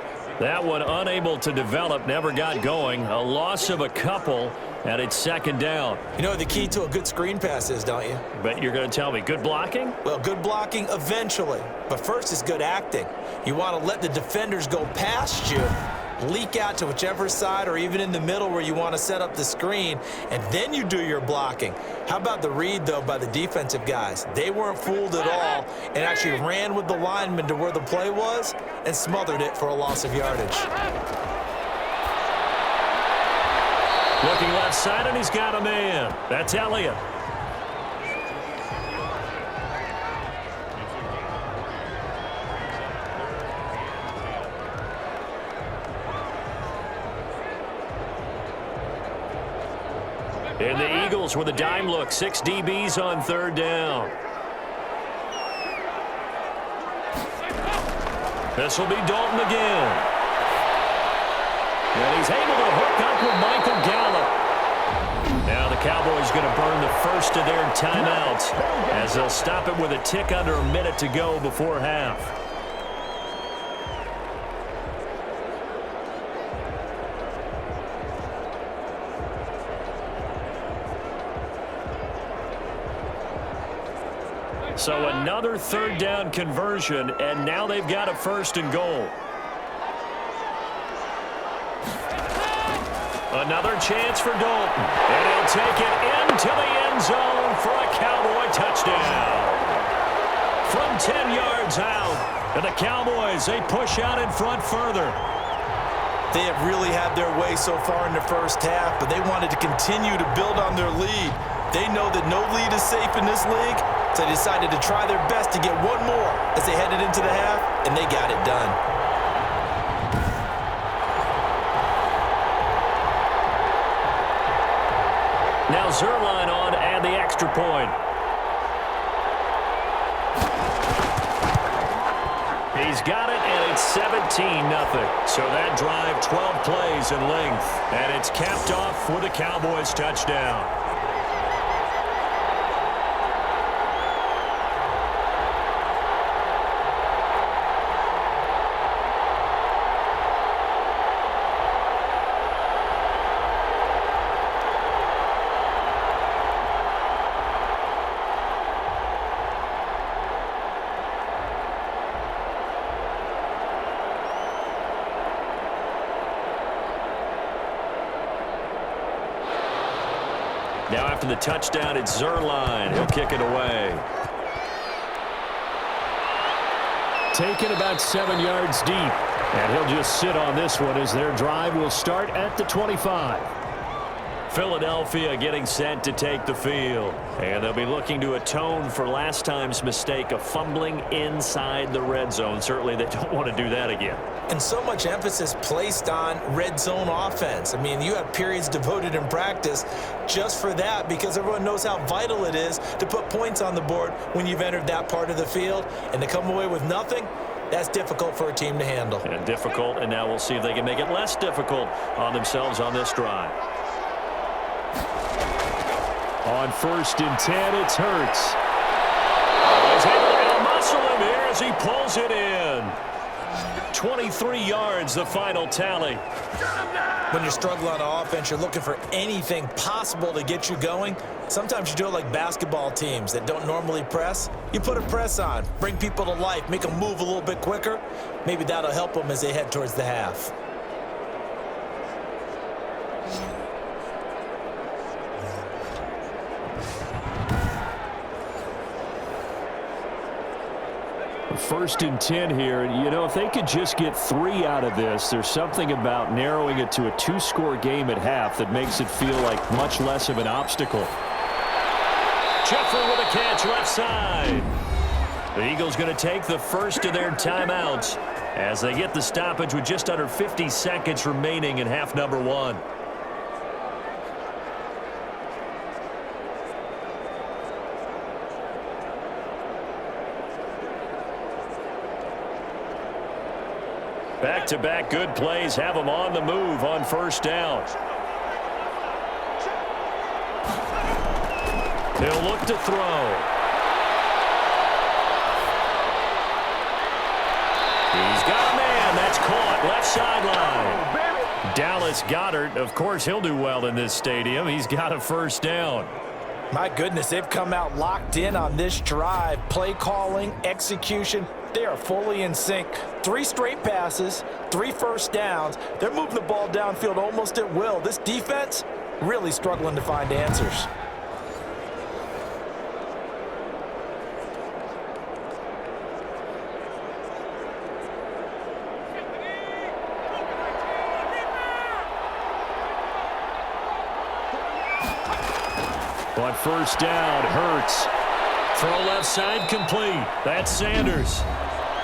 Speaker 2: That one unable to develop, never got going. A loss of a couple, and it's 2nd down.
Speaker 3: You know what the key to a good screen pass is, don't you?
Speaker 2: Bet you're going to tell me good blocking?
Speaker 3: Well, good blocking eventually. But first is good acting. You want to let the defenders go past you, leak out to whichever side or even in the middle where you want to set up the screen, and then you do your blocking. How about the read, though, by the defensive guys? They weren't fooled at all and actually ran with the lineman to where the play was and smothered it for a loss of yardage.
Speaker 2: Looking left side, and he's got a man. That's Elliott. And the Eagles with a dime look. 6 DBs on 3rd down. This will be Dalton again. And he's able to hook up with Michael Gallup. Now the Cowboys going to burn the 1st of their timeouts as they'll stop it with a tick under a minute to go before half. So another 3rd down conversion, and now they've got a 1st and goal. Another chance for Dalton. And he'll take it into the end zone for a Cowboy touchdown. From 10 yards out, and the Cowboys, they push out in front further.
Speaker 3: They have really had their way so far in the first half, but they wanted to continue to build on their lead. They know that no lead is safe in this league, so they decided to try their best to get one more as they headed into the half, and they got it done.
Speaker 2: Now Zerline on and the extra point. He's got it, and it's 17-0. So that drive, 12 plays in length. And it's capped off with a Cowboys touchdown. Now after the touchdown, it's Zerline. He'll kick it away. Taken about 7 yards deep. And he'll just sit on this one as their drive will start at the 25. Philadelphia getting set to take the field. And they'll be looking to atone for last time's mistake of fumbling inside the red zone. Certainly they don't want to do that again.
Speaker 3: And so much emphasis placed on red zone offense. I mean, you have periods devoted in practice just for that because everyone knows how vital it is to put points on the board when you've entered that part of the field. And to come away with nothing, that's difficult for a team to handle.
Speaker 2: And difficult, and now we'll see if they can make it less difficult on themselves on this drive. On 1st and 10, it's Hurts. He's able to out-muscle him here as he pulls it in. 23 yards, the final tally.
Speaker 3: When you're struggling on offense, you're looking for anything possible to get you going. Sometimes you do it like basketball teams that don't normally press. You put a press on, bring people to life, make them move a little bit quicker. Maybe that'll help them as they head towards the half.
Speaker 2: First and 10 here. You know, if they could just get 3 out of this, there's something about narrowing it to a 2-score game at half that makes it feel like much less of an obstacle. Jeffrey with a catch left side. The Eagles going to take the first of their timeouts as they get the stoppage with just under 50 seconds remaining in half number 1. Back-to-back good plays have them on the move on first down. He'll look to throw. He's got a man. That's caught left sideline. Dallas Goedert, of course, he'll do well in this stadium. He's got a first down.
Speaker 3: My goodness, they've come out locked in on this drive. Play calling, execution, they are fully in sync. 3 straight passes, 3 first downs. They're moving the ball downfield almost at will. This defense really struggling to find answers.
Speaker 2: On first down, Hurts. Throw left side complete. That's Sanders.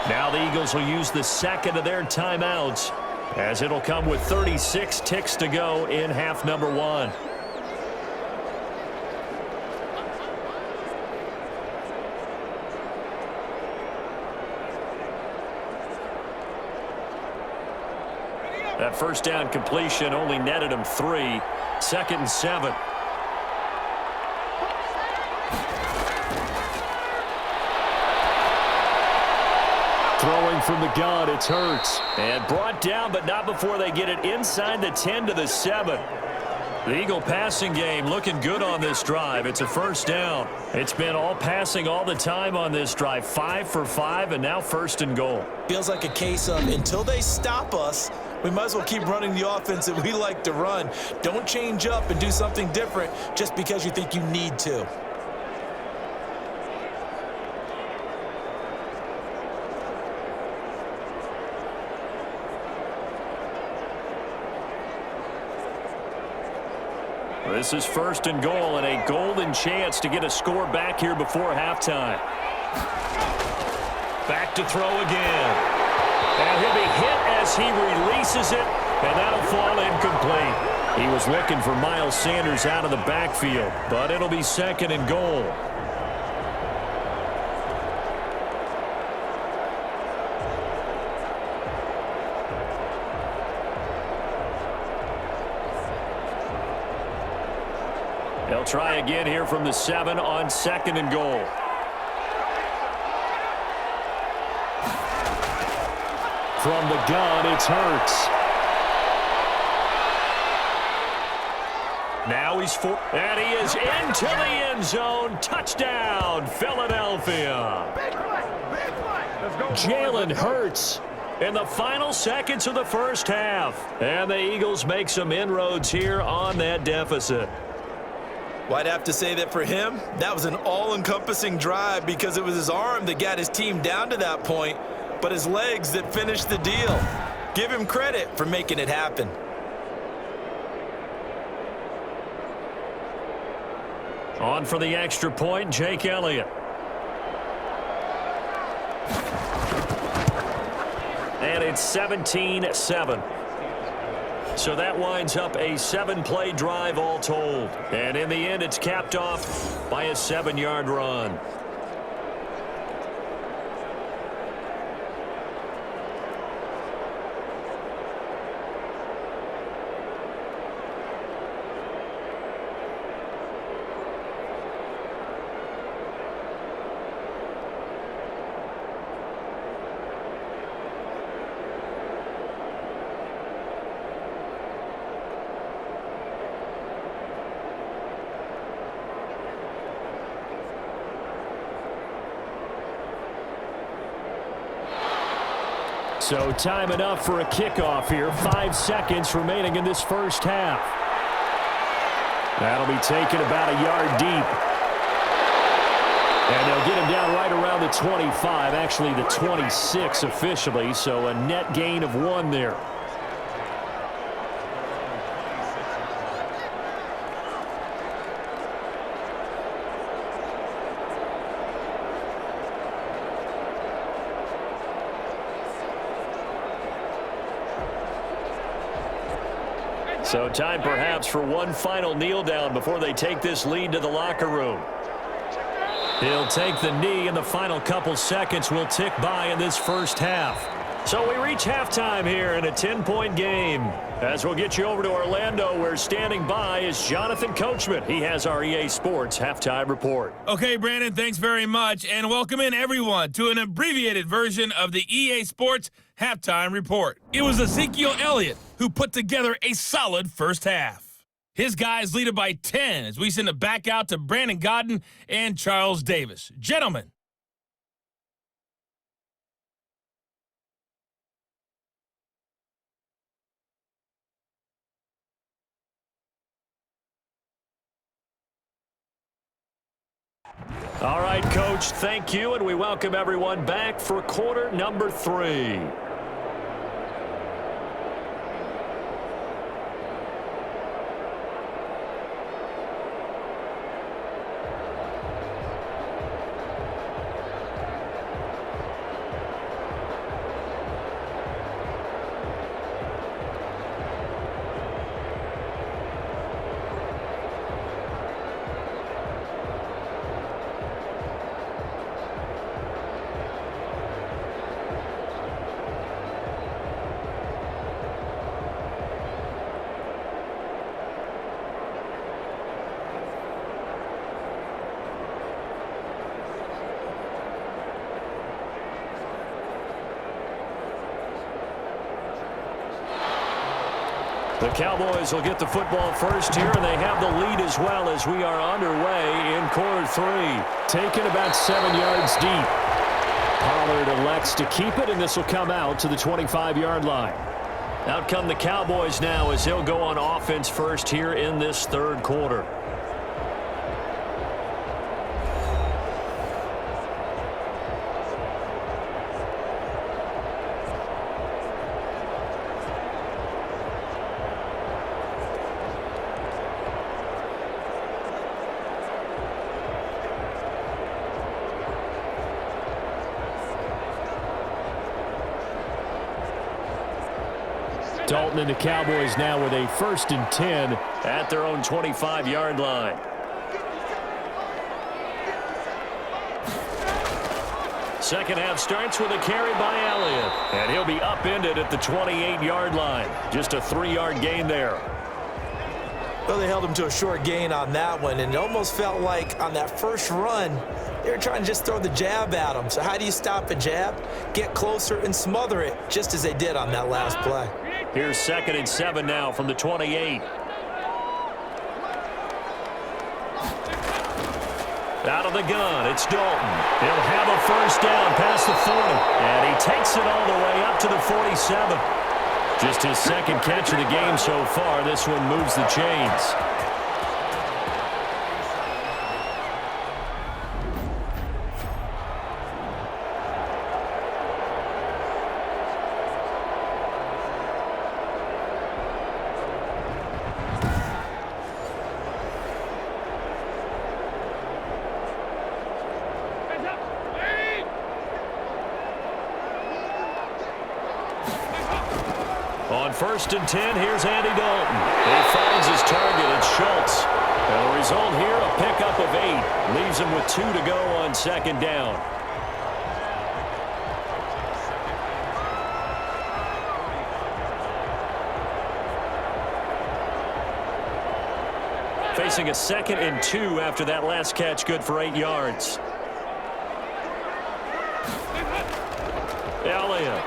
Speaker 2: Now the Eagles will use the second of their timeouts as it'll come with 36 ticks to go in half number 1. That first down completion only netted him 3. 2nd and 7. Throwing from the gun, it's Hurts. And brought down, but not before they get it inside the 10 to the 7. The Eagle passing game looking good on this drive. It's a first down. It's been all passing all the time on this drive. 5 for 5, and now 1st and goal.
Speaker 3: Feels like a case of until they stop us, We might as well keep running the offense that we like to run. Don't change up and do something different just because you think you need to.
Speaker 2: This is 1st and goal and a golden chance to get a score back here before halftime. Back to throw again. And he'll be hit as he releases it, and that'll fall incomplete. He was looking for Miles Sanders out of the backfield, but it'll be 2nd and goal. They'll try again here from the 7 on 2nd and goal. From the gun, it's Hurts. Now he's and he is into the end zone. Touchdown, Philadelphia. Jalen Hurts in the final seconds of the first half. And the Eagles make some inroads here on that deficit.
Speaker 3: Well, I'd have to say that for him, that was an all-encompassing drive because it was his arm that got his team down to that point, but his legs that finished the deal. Give him credit for making it happen.
Speaker 2: On for the extra point, Jake Elliott. And it's 17-7. So that winds up a 7-play drive all told. And in the end, it's capped off by a 7-yard run. So time enough for a kickoff here. 5 seconds remaining in this first half. That'll be taken about a yard deep. And they'll get him down right around the 25, actually the 26 officially, so a net gain of 1 there. So time perhaps for one final kneel down before they take this lead to the locker room. He'll take the knee, and the final couple seconds will tick by in this first half. So we reach halftime here in a 10-point game. As we'll get you over to Orlando, where standing by is Jonathan Coachman. He has our EA Sports halftime report.
Speaker 4: Okay, Brandon, thanks very much, and welcome in everyone to an abbreviated version of the EA Sports halftime report. It was Ezekiel Elliott who put together a solid first half. His guys lead it by 10 as we send it back out to Brandon Godden and Charles Davis. Gentlemen.
Speaker 2: All right, Coach, thank you, and we welcome everyone back for quarter number 3. The Cowboys will get the football first here, and they have the lead as well as we are underway in quarter 3. Taken about 7 yards deep. Pollard elects to keep it, and this will come out to the 25-yard line. Out come the Cowboys now as they'll go on offense first here in this third quarter. Dalton and the Cowboys now with a 1st and 10 at their own 25-yard line. Second half starts with a carry by Elliott, and he'll be upended at the 28-yard line. Just a 3-yard gain there.
Speaker 3: Well, they held him to a short gain on that one, and it almost felt like on that first run, they were trying to just throw the jab at him. So how do you stop a jab? Get closer and smother it, just as they did on that last play.
Speaker 2: Here's 2nd and 7 now from the 28. Out of the gun, it's Dalton. He'll have a first down past the 40, and he takes it all the way up to the 47. Just his second catch of the game so far. This one moves the chains. On 1st and 10, here's Andy Dalton. He finds his target. It's Schultz. And the result here, a pickup of 8. Leaves him with 2 to go on 2nd down. Facing a 2nd and 2 after that last catch, good for 8 yards. Elliott.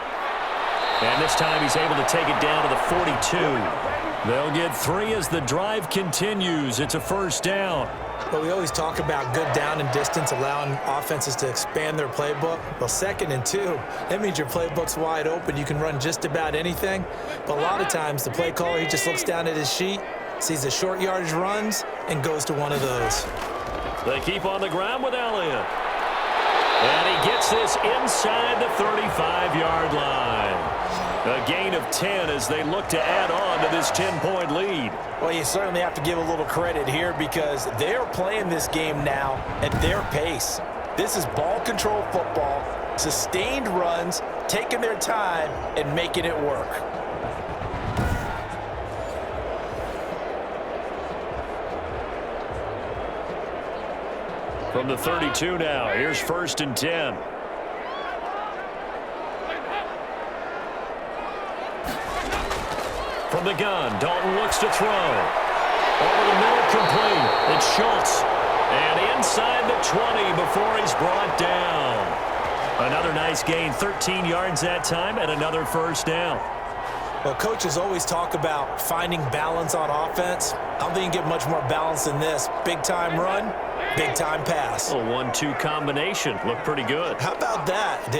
Speaker 2: And this time he's able to take it down to the 42. They'll get 3 as the drive continues. It's a first down.
Speaker 3: Well, we always talk about good down and distance, allowing offenses to expand their playbook. Well, 2nd and 2, that means your playbook's wide open. You can run just about anything. But a lot of times, the play caller, he just looks down at his sheet, sees the short yardage runs, and goes to one of those.
Speaker 2: They keep on the ground with Elliott. And he gets this inside the 35-yard line. A gain of 10 as they look to add on to this 10-point lead.
Speaker 3: Well, you certainly have to give a little credit here because they're playing this game now at their pace. This is ball control football, sustained runs, taking their time and making it work.
Speaker 2: From the 32 now, here's 1st and 10. From the gun, Dalton looks to throw. Over the middle, complete. It's Schultz. And inside the 20 before he's brought down. Another nice gain, 13 yards that time, and another first down.
Speaker 3: Well, coaches always talk about finding balance on offense. I don't think you can get much more balance than this. Big-time run, big-time pass.
Speaker 2: A 1-2 combination. Looked pretty good.
Speaker 3: How about that?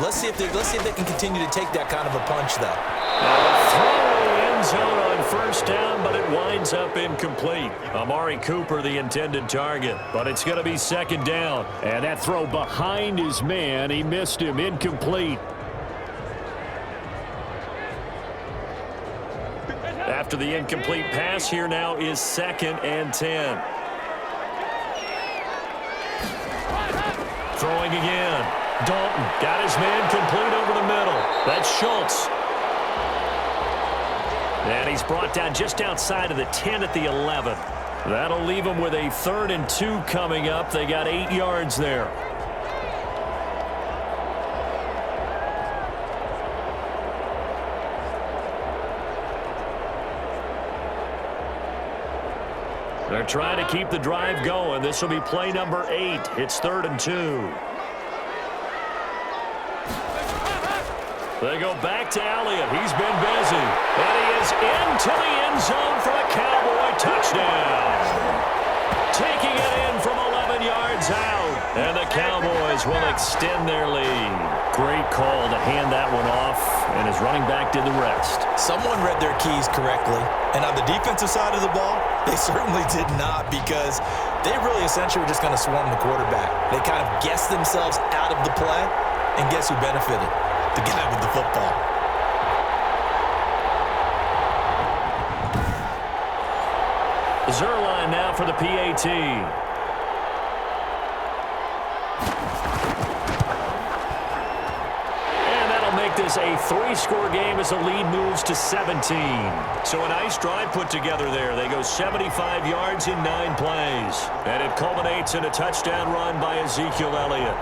Speaker 3: Let's see if they can continue to take that kind of a punch, though.
Speaker 2: Throw end zone on first down, but it winds up incomplete. Amari Cooper, the intended target, but it's going to be 2nd down. And that throw behind his man, he missed him, incomplete. After the incomplete pass, here now is 2nd and 10. Throwing again. Dalton got his man complete over the middle. That's Schultz. And he's brought down just outside of the 10 at the 11. That'll leave him with a 3rd and 2 coming up. They got 8 yards there. They're trying to keep the drive going. This will be play number 8. It's 3rd and 2. They go back to Elliott. He's been busy. And he is into the end zone for a Cowboy touchdown. Taking it in from 11 yards out. And the Cowboys will extend their lead. Great call to hand that one off. And And his running back did the rest.
Speaker 3: Someone read their keys correctly. And on the defensive side of the ball, they certainly did not, because they really essentially were just going to swarm the quarterback. They kind of guessed themselves out of the play, and guess who benefited? The guy with the football.
Speaker 2: Zerline now for the PAT. Make this a 3-score game as the lead moves to 17. So a nice drive put together there. They go 75 yards in 9 plays. And it culminates in a touchdown run by Ezekiel Elliott.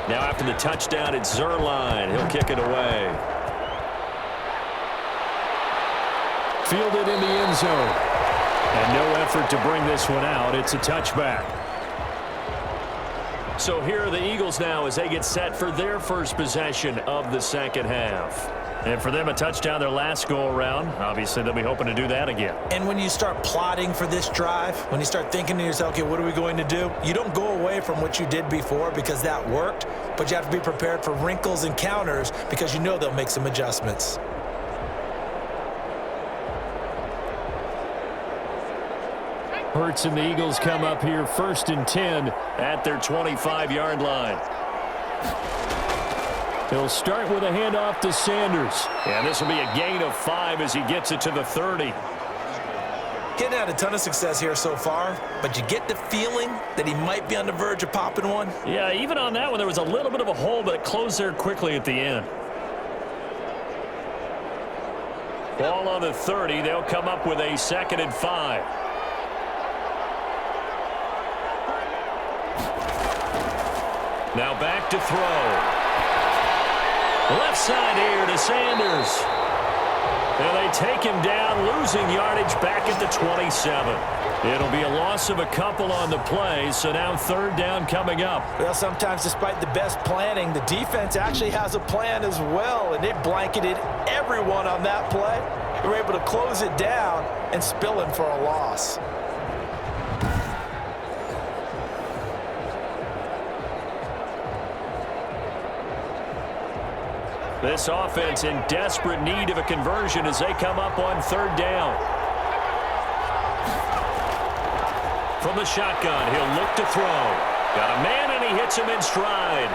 Speaker 2: Now after the touchdown, it's Zerline. He'll kick it away. Fielded in the end zone. And no effort to bring this one out. It's a touchback. So here are the Eagles now as they get set for their first possession of the second half. And for them, a touchdown their last go-around. Obviously, they'll be hoping to do that again.
Speaker 3: And when you start plotting for this drive, when you start thinking to yourself, okay, what are we going to do? You don't go away from what you did before because that worked, but you have to be prepared for wrinkles and counters because you know they'll make some adjustments.
Speaker 2: Hurts and the Eagles come up here 1st and 10 at their 25-yard line. He'll start with a handoff to Sanders. And this will be a gain of 5 as he gets it to the 30.
Speaker 3: Getting had a ton of success here so far, but you get the feeling that he might be on the verge of popping one.
Speaker 2: Yeah, even on that one, there was a little bit of a hole, but it closed there quickly at the end. Ball on the 30. They'll come up with a 2nd and 5. Now back to throw. Left side here to Sanders. And they take him down, losing yardage back at the 27. It'll be a loss of a couple on the play, so now 3rd down coming up.
Speaker 3: Well, sometimes despite the best planning, the defense actually has a plan as well, and they blanketed everyone on that play. They were able to close it down and spill in for a loss.
Speaker 2: This offense in desperate need of a conversion as they come up on 3rd down. From the shotgun, he'll look to throw. Got a man, and he hits him in stride.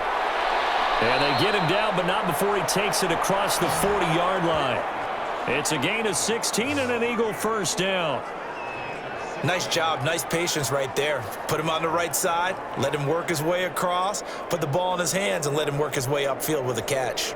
Speaker 2: And they get him down, but not before he takes it across the 40-yard line. It's a gain of 16 and an Eagle 1st down.
Speaker 3: Nice job, nice patience right there. Put him on the right side, let him work his way across, put the ball in his hands, and let him work his way upfield with a catch.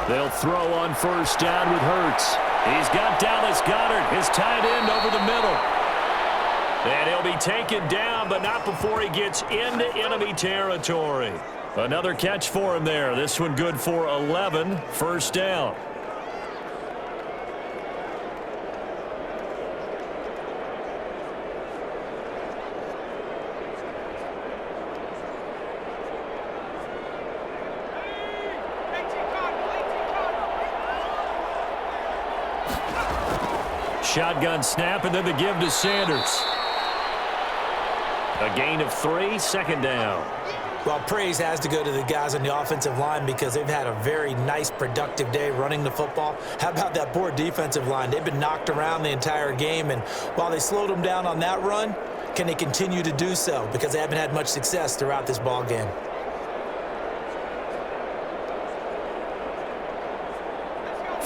Speaker 2: They'll throw on 1st down with Hurts. He's got Dallas Goedert, his tight end, over the middle. And he'll be taken down, but not before he gets into enemy territory. Another catch for him there. This one good for 11, 1st down. Shotgun snap, and then the give to Sanders. A gain of 3, 2nd down.
Speaker 3: Well, praise has to go to the guys on the offensive line because they've had a very nice, productive day running the football. How about that poor defensive line? They've been knocked around the entire game, and while they slowed them down on that run, can they continue to do so? Because they haven't had much success throughout this ball game.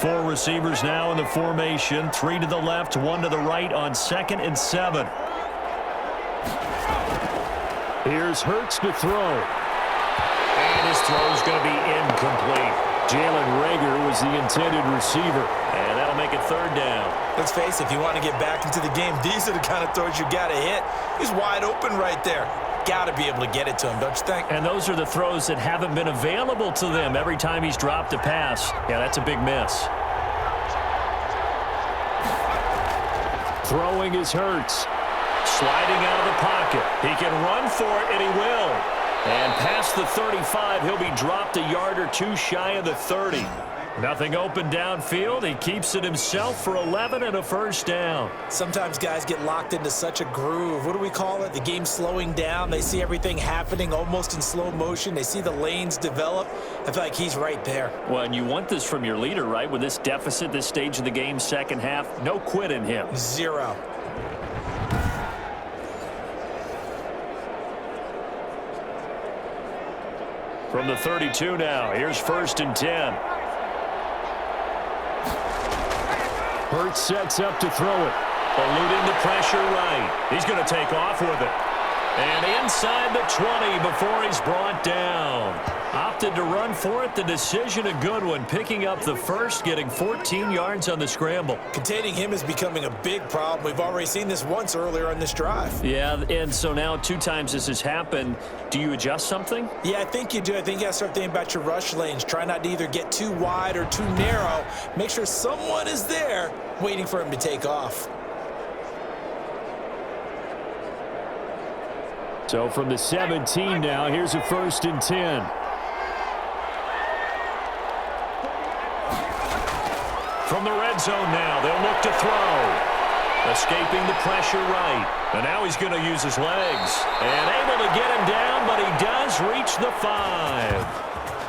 Speaker 2: Four receivers now in the formation. 3 to the left, 1 to the right on 2nd and 7. Here's Hurts to throw. And his throw's going to be incomplete. Jalen Reagor was the intended receiver. And that'll make it 3rd down.
Speaker 3: Let's face it, if you want to get back into the game, these are the kind of throws you got to hit. He's wide open right there. Got to be able to get it to him, don't you think?
Speaker 2: And those are the throws that haven't been available to them every time he's dropped a pass. Yeah, that's a big miss. Throwing is Hurts. Sliding out of the pocket. He can run for it, and he will. And past the 35, he'll be dropped a yard or 2 shy of the 30. Nothing open downfield. He keeps it himself for 11 and a 1st down.
Speaker 3: Sometimes guys get locked into such a groove. What do we call it? The game slowing down. They see everything happening almost in slow motion. They see the lanes develop. I feel like he's right there.
Speaker 2: Well, and you want this from your leader, right? With this deficit, this stage of the game, 2nd half, no quit in him.
Speaker 3: 0.
Speaker 2: From the 32 now, here's 1st and 10. Hurts sets up to throw it. Eluding the pressure right. He's going to take off with it. And inside the 20 before he's brought down. Opted to run for it. The decision a good one. Picking up the 1st, getting 14 yards on the scramble.
Speaker 3: Containing him is becoming a big problem. We've already seen this once earlier in this drive.
Speaker 2: Yeah, and so now 2 times this has happened. Do you adjust something?
Speaker 3: Yeah, I think you do. I think you got to start thinking about your rush lanes. Try not to either get too wide or too narrow. Make sure someone is there waiting for him to take off.
Speaker 2: So from the 17 now, here's a 1st and 10. From the red zone now, they'll look to throw. Escaping the pressure right. And now he's going to use his legs. And able to get him down, but he does reach the 5.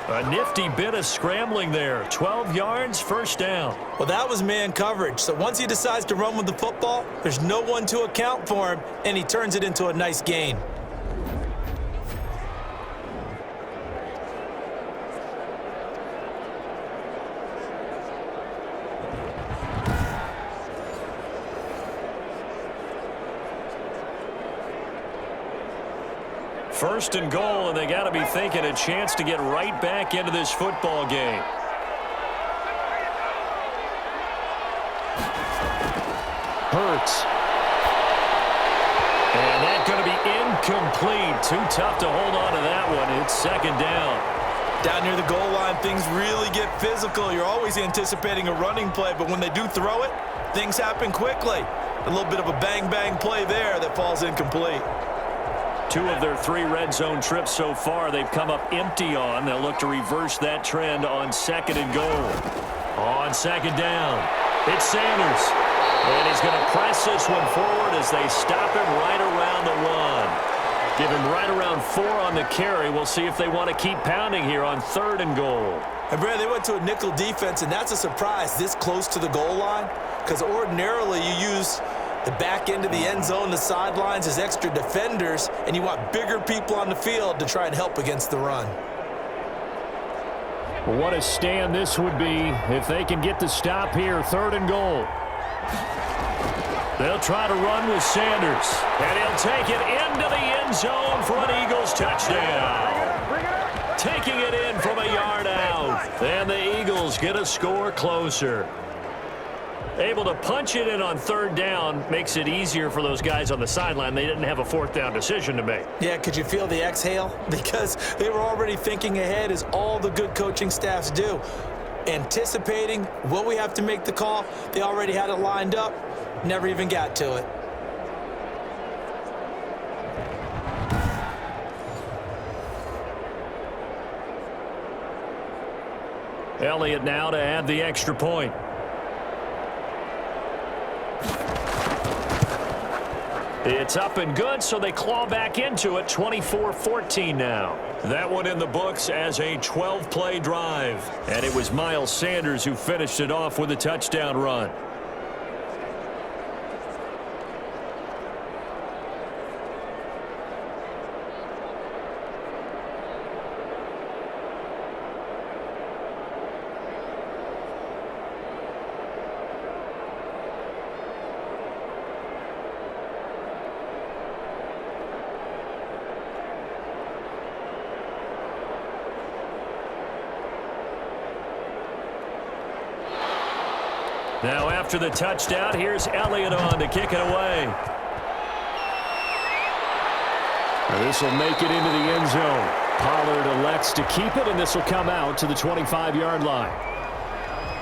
Speaker 2: A nifty bit of scrambling there. 12 yards, 1st down.
Speaker 3: Well, that was man coverage. So once he decides to run with the football, there's no one to account for him, and he turns it into a nice gain.
Speaker 2: First and goal, and they got to be thinking a chance to get right back into this football game. Hurts. And that's going to be incomplete. Too tough to hold on to that one. It's 2nd down.
Speaker 3: Down near the goal line, things really get physical. You're always anticipating a running play, but when they do throw it, things happen quickly. A little bit of a bang-bang play there that falls incomplete.
Speaker 2: 2 of their 3 red zone trips so far they've come up empty on. They'll look to reverse that trend on 2nd and goal. On 2nd down, it's Sanders. And he's going to press this one forward as they stop him right around the 1. Give him right around 4 on the carry. We'll see if they want to keep pounding here on 3rd and goal.
Speaker 3: And Brad, they went to a nickel defense, and that's a surprise this close to the goal line, because ordinarily you use the back end of the end zone, the sidelines as extra defenders, and you want bigger people on the field to try and help against the run.
Speaker 2: What a stand this would be if they can get the stop here. 3rd and goal. They'll try to run with Sanders, and he'll take it into the end zone for an Eagles touchdown. Taking it in from a yard out, and the Eagles get a score closer. Able to punch it in on 3rd down makes it easier for those guys on the sideline. They didn't have a 4th down decision to make.
Speaker 3: Yeah, could you feel the exhale? Because they were already thinking ahead, as all the good coaching staffs do. Anticipating, will we have to make the call? They already had it lined up, never even got to it.
Speaker 2: Elliott now to add the extra point. It's up and good, so they claw back into it. 24-14 now. That one in the books as a 12-play drive. And it was Miles Sanders who finished it off with a touchdown run. Now after the touchdown, here's Elliott on to kick it away. This will make it into the end zone. Pollard elects to keep it, and this will come out to the 25-yard line.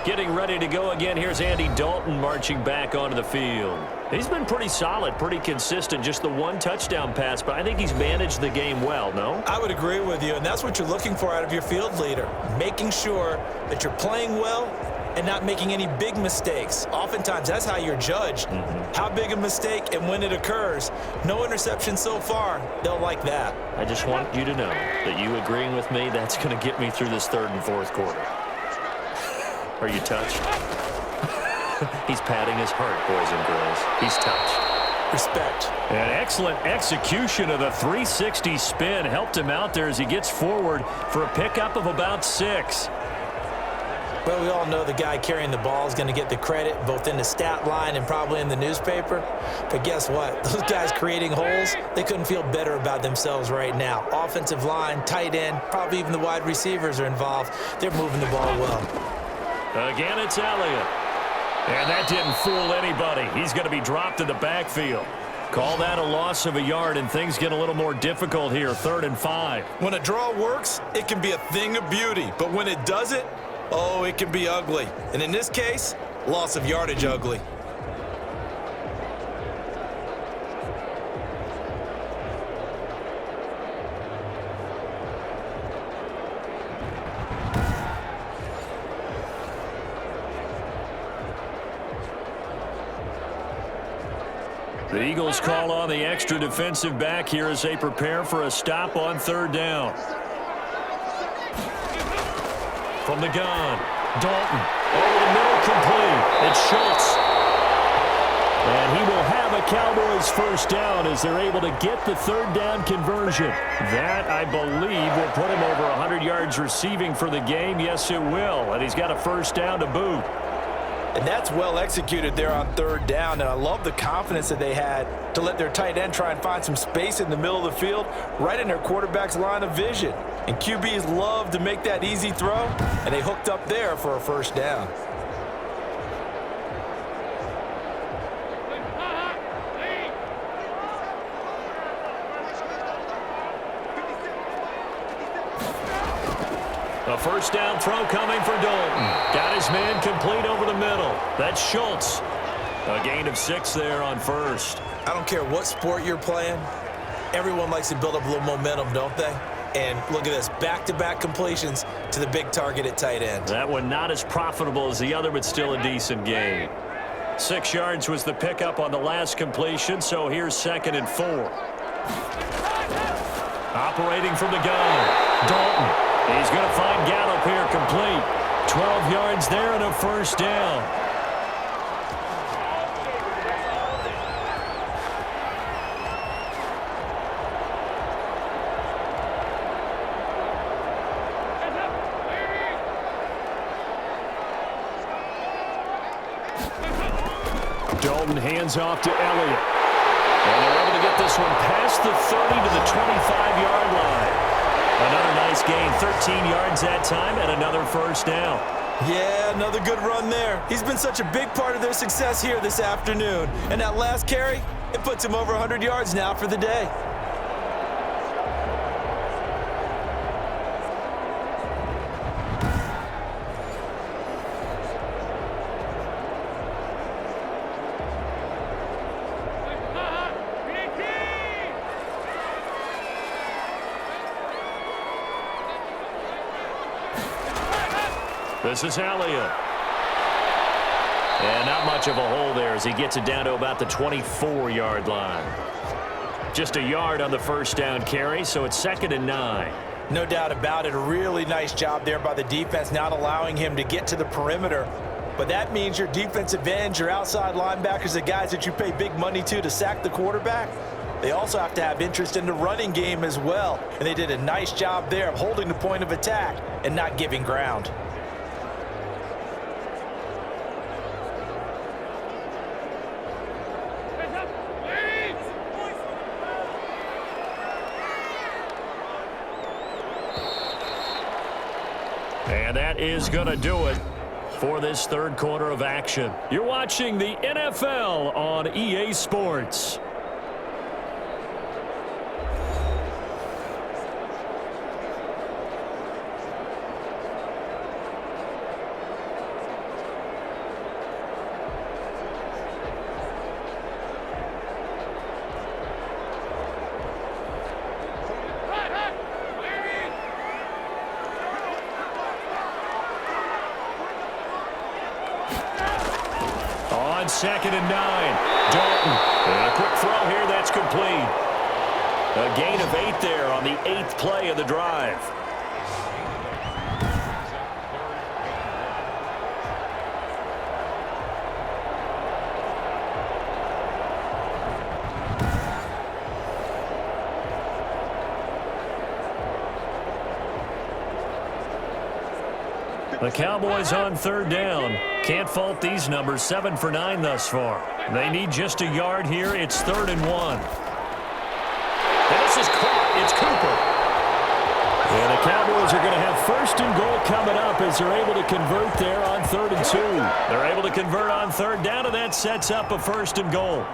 Speaker 2: Getting ready to go again, here's Andy Dalton marching back onto the field. He's been pretty solid, pretty consistent, just the one touchdown pass, but I think he's managed the game well, no?
Speaker 3: I would agree with you, and that's what you're looking for out of your field leader, making sure that you're playing well and not making any big mistakes. Oftentimes, that's how you're judged. How big a mistake and when it occurs. No interception so far. They'll like that.
Speaker 2: I just want you to know that you agreeing with me, that's going to get me through this third and fourth quarter. Are you touched? He's patting his heart, boys and girls. He's touched.
Speaker 3: Respect.
Speaker 2: An excellent execution of the 360 spin helped him out there as he gets forward for a pickup of about 6.
Speaker 3: Well, we all know the guy carrying the ball is going to get the credit, both in the stat line and probably in the newspaper. But guess what? Those guys creating holes, they couldn't feel better about themselves right now. Offensive line, tight end, probably even the wide receivers are involved. They're moving the ball well.
Speaker 2: Again, it's Elliott. And that didn't fool anybody. He's going to be dropped in the backfield. Call that a loss of a yard, and things get a little more difficult here, 3rd and 5.
Speaker 3: When a draw works, it can be a thing of beauty. But when it doesn't, oh, it can be ugly. And in this case, loss of yardage ugly.
Speaker 2: The Eagles call on the extra defensive back here as they prepare for a stop on 3rd down. From the gun, Dalton, over the middle, complete. It's Schultz. And he will have a Cowboys first down as they're able to get the 3rd down conversion. That, I believe, will put him over 100 yards receiving for the game. Yes, it will. And he's got a first down to boot.
Speaker 3: And that's well executed there on 3rd down. And I love the confidence that they had to let their tight end try and find some space in the middle of the field, right in their quarterback's line of vision. And QBs love to make that easy throw, and they hooked up there for a first down.
Speaker 2: A first down throw coming for Dalton. Got his man complete over the middle. That's Schultz. A gain of 6 there on 1st.
Speaker 3: I don't care what sport you're playing. Everyone likes to build up a little momentum, don't they? And look at this, back-to-back completions to the big target at tight end.
Speaker 2: That one not as profitable as the other, but still a decent gain. 6 yards was the pickup on the last completion, so here's 2nd and 4. Operating from the gun, Dalton. He's going to find Gallup here complete. 12 yards there and a first down. Dalton hands off to Elliott. And they're able to get this one past the 30 to the 25-yard line. Another nice gain, 13 yards that time, and another first down.
Speaker 3: Yeah, another good run there. He's been such a big part of their success here this afternoon. And that last carry, it puts him over 100 yards now for the day.
Speaker 2: This is Elliott. And not much of a hole there as he gets it down to about the 24-yard line. Just a yard on the first down carry, so it's 2nd and 9.
Speaker 3: No doubt about it. A really nice job there by the defense, not allowing him to get to the perimeter. But that means your defensive ends, your outside linebackers, the guys that you pay big money to sack the quarterback, they also have to have interest in the running game as well. And they did a nice job there of holding the point of attack and not giving ground.
Speaker 2: And that is going to do it. for this third quarter of action. You're watching the NFL on EA Sports. Second and 9. Dalton. And a quick throw here. That's complete. A gain of 8 there on the 8th play of the drive. The Cowboys on third down. Can't fault these numbers. 7 for 9 thus far. They need just a yard here. It's 3rd and 1. And this is caught. It's Cooper. And the Cowboys are going to have 1st and goal coming up as they're able to convert there on 3rd and 2. They're able to convert on 3rd down, and that sets up a 1st and goal.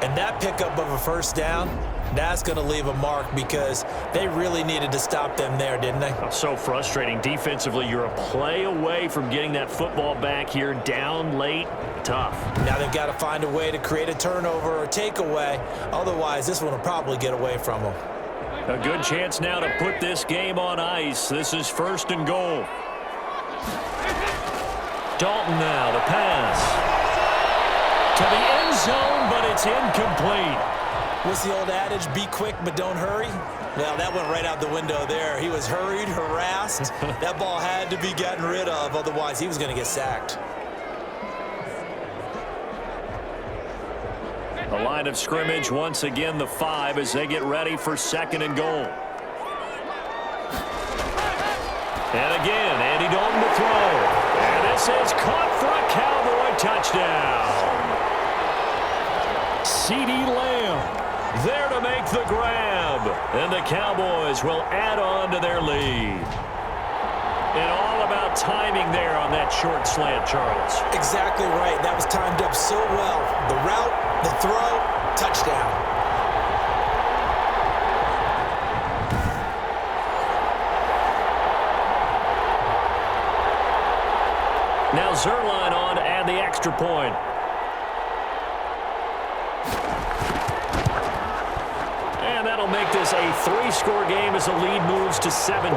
Speaker 3: And that pickup of a 1st down, that's going to leave a mark because they really needed to stop them there, didn't they?
Speaker 2: So frustrating. Defensively, you're a play away from getting that football back here. Down late, tough.
Speaker 3: Now they've got to find a way to create a turnover or takeaway. Otherwise, this one will probably get away from them.
Speaker 2: A good chance now to put this game on ice. This is 1st and goal. Dalton now to pass. To the end zone, but it's incomplete.
Speaker 3: What's the old adage, be quick but don't hurry? Well, that went right out the window there. He was hurried, harassed. That ball had to be gotten rid of, otherwise he was going to get sacked.
Speaker 2: The line of scrimmage, once again, the 5 as they get ready for 2nd and goal. And again, Andy Dalton to throw. And this is caught for a Cowboy touchdown. CeeDee Lamb there to make the grab. And the Cowboys will add on to their lead. And all about timing there on that short slant, Charles.
Speaker 3: Exactly right. That was timed up so well. The route, the throw, touchdown.
Speaker 2: Now Zerline on to add the extra point. And that'll make this a 3-score game as the lead moves to 17.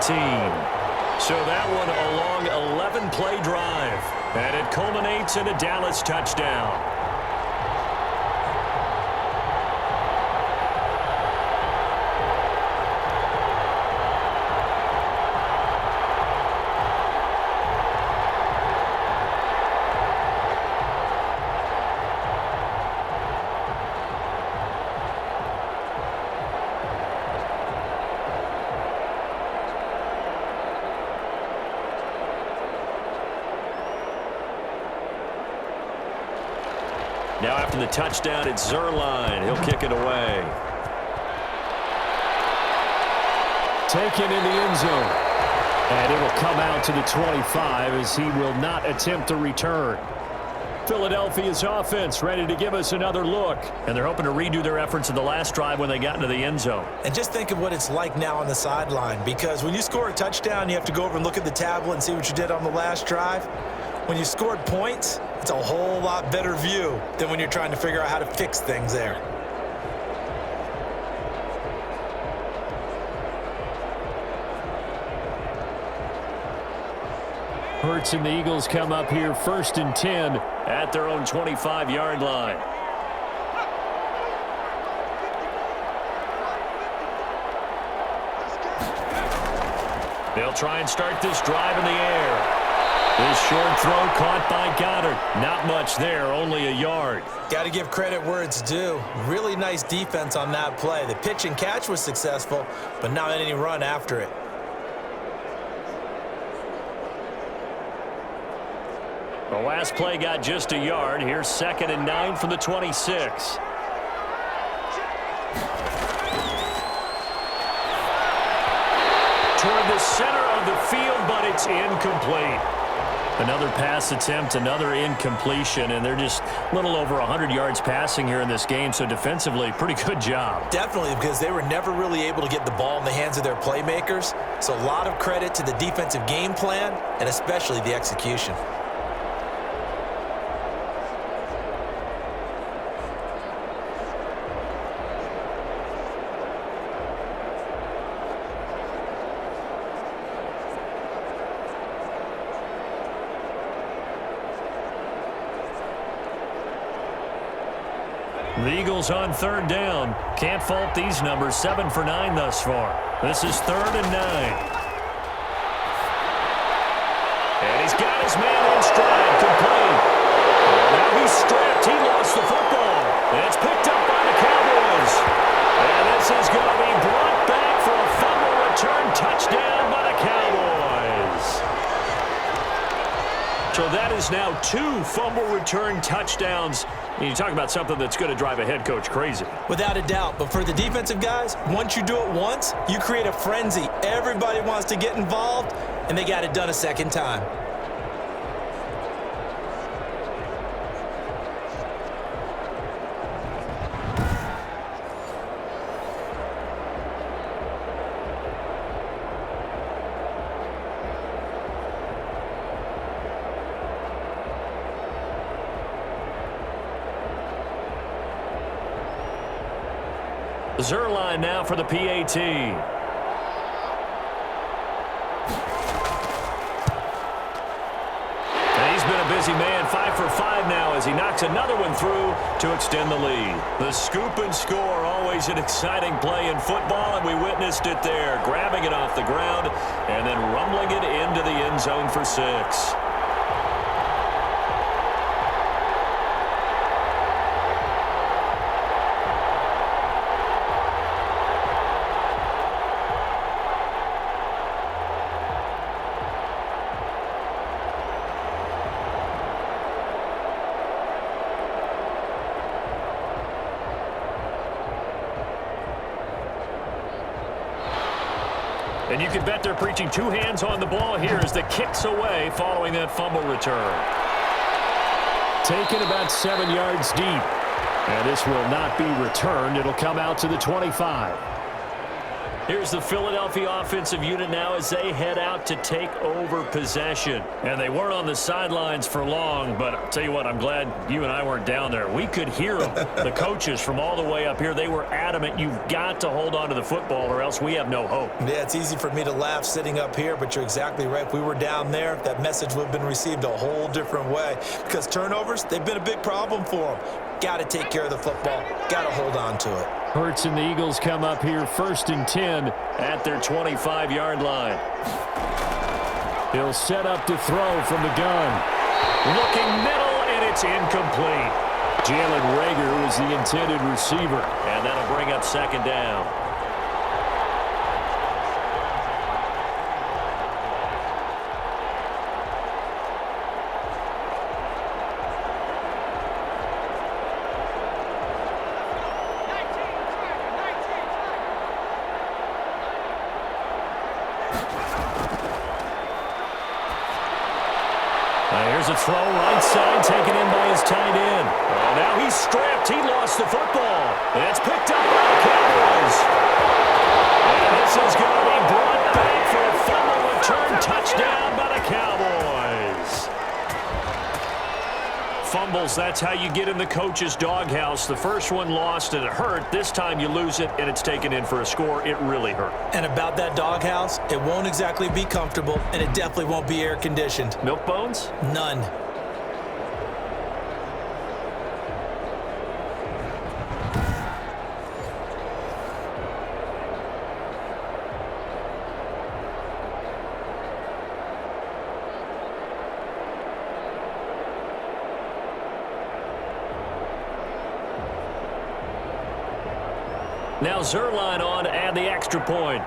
Speaker 2: So that one a long 11-play drive. And it culminates in a Dallas touchdown. Now after the touchdown, it's Zerline. He'll kick it away.
Speaker 5: Taken in the end zone. And it'll come out to the 25 as he will not attempt to return.
Speaker 2: Philadelphia's offense ready to give us another look. And they're hoping to redo their efforts in the last drive when they got into the end zone.
Speaker 3: And just think of what it's like now on the sideline, because when you score a touchdown, you have to go over and look at the tablet and see what you did on the last drive. When you scored points, it's a whole lot better view than when you're trying to figure out how to fix things there.
Speaker 5: Hurts and the Eagles come up here 1st and 10
Speaker 2: at their own 25-yard line. They'll try and start this drive in the air. This short throw caught by Goddard. Not much there, only a yard.
Speaker 3: Got to give credit where it's due. Really nice defense on that play. The pitch and catch was successful, but not any run after it.
Speaker 2: The last play got just a yard. Here's 2nd and 9 from the 26. Toward the center of the field, but it's incomplete. Another pass attempt, another incompletion, and they're just a little over 100 yards passing here in this game, so defensively, pretty good job.
Speaker 3: Definitely, because they were never really able to get the ball in the hands of their playmakers, so a lot of credit to the defensive game plan and especially the execution.
Speaker 2: The Eagles on third down. Can't fault these numbers. 7 for 9 thus far. This is 3rd and 9. And he's got his man in stride, complete. Now he's stripped. He lost the football. And it's picked up by the Cowboys. And this is going to be brought back for a fumble return touchdown by the Cowboys. So that is now 2 fumble return touchdowns. You talk about something that's going to drive a head coach crazy.
Speaker 3: Without a doubt. But for the defensive guys, once you do it once, you create a frenzy. Everybody wants to get involved, and they got it done a second time.
Speaker 2: Zerline now for the PAT. And he's been a busy man, 5 for 5 now as he knocks another one through to extend the lead. The scoop and score, always an exciting play in football, and we witnessed it there, grabbing it off the ground and then rumbling it into the end zone for 6. And you can bet they're preaching 2 hands on the ball here as the kick's away following that fumble return.
Speaker 5: Taken about 7 yards deep. And this will not be returned. It'll come out to the 25.
Speaker 2: Here's the Philadelphia offensive unit now as they head out to take over possession. And they weren't on the sidelines for long, but I'll tell you what, I'm glad you and I weren't down there. We could hear them. The coaches from all the way up here, they were adamant, you've got to hold on to the football or else we have no hope.
Speaker 3: Yeah, it's easy for me to laugh sitting up here, but you're exactly right. If we were down there, that message would have been received a whole different way. Because turnovers, they've been a big problem for them. Got to take care of the football. Got to hold on to it.
Speaker 5: Hurts and the Eagles come up here 1st and 10
Speaker 2: at their 25-yard line.
Speaker 5: He'll set up to throw from the gun.
Speaker 2: Looking middle, and it's incomplete.
Speaker 5: Jalen Reagor was the intended receiver.
Speaker 2: And that'll bring up 2nd down. Here's a throw right side, taken in by his tight end. And now he's stripped. He lost the football. And it's picked up by the Cowboys. And this is going to be brought back for a fumble return touchdown by the Cowboys. Fumbles, that's how you get in the coach's doghouse. The first one lost and it hurt. This time you lose it and it's taken in for a score. It really hurt.
Speaker 3: And about that doghouse, it won't exactly be comfortable, and it definitely won't be air-conditioned.
Speaker 2: Milk bones?
Speaker 3: None.
Speaker 2: Now Zerline on to add the extra point.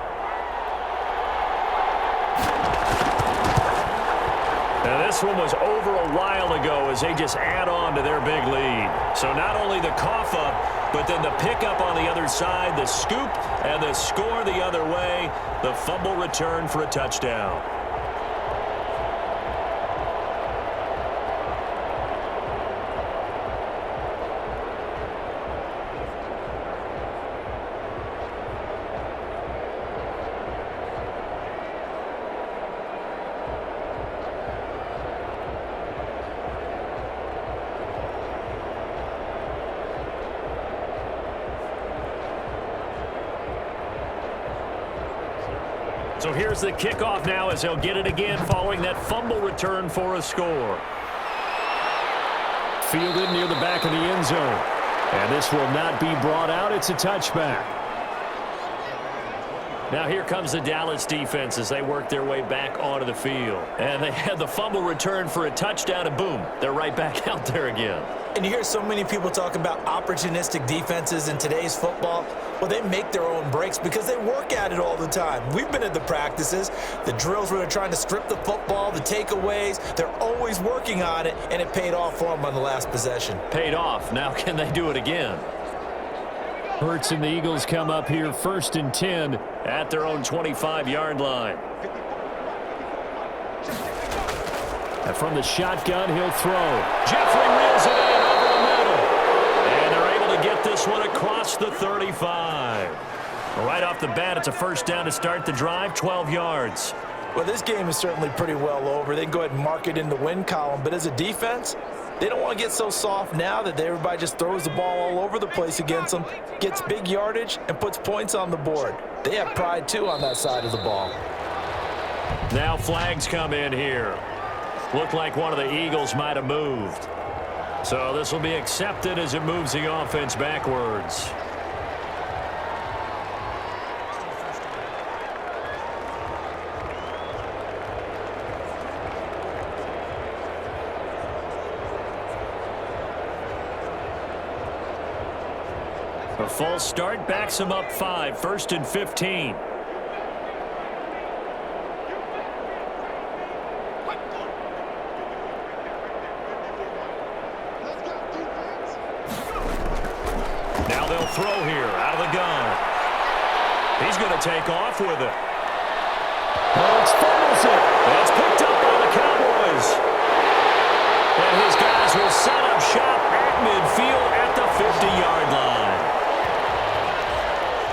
Speaker 2: Now this one was over a while ago as they just add on to their big lead. So not only the cough up, but then the pickup on the other side, the scoop, and the score the other way, the fumble return for a touchdown. So here's the kickoff now as he'll get it again following that fumble return for a score.
Speaker 5: Fielded near the back of the end zone. And this will not be brought out. It's a touchback.
Speaker 2: Now here comes the Dallas defense as they work their way back onto the field. And they had the fumble return for a touchdown, and boom, they're right back out there again.
Speaker 3: And you hear so many people talk about opportunistic defenses in today's football. Well, they make their own breaks because they work at it all the time. We've been at the practices, the drills where they're trying to strip the football, the takeaways. They're always working on it, and it paid off for them on the last possession.
Speaker 2: Paid off. Now can they do it again?
Speaker 5: Hurts and the Eagles come up here 1st and 10
Speaker 2: at their own 25-yard line.
Speaker 5: And from the shotgun, he'll throw.
Speaker 2: Jeffrey reels it in over the middle. And they're able to get this one across the 35. Right off the bat, it's a first down to start the drive, 12 yards.
Speaker 3: Well, this game is certainly pretty well over. They can go ahead and mark it in the win column. But as a defense, they don't want to get so soft now that everybody just throws the ball all over the place against them, gets big yardage, and puts points on the board. They have pride, too, on that side of the ball.
Speaker 2: Now flags come in here. Looked like one of the Eagles might have moved. So this will be accepted as it moves the offense backwards. A false start backs him up 5, 1st and 15. Now they'll throw here out of the gun. He's going to take off with it.
Speaker 5: Hurts fumbles it.
Speaker 2: That's picked up by the Cowboys. And his guys will set up shop at midfield at the 50-yard line.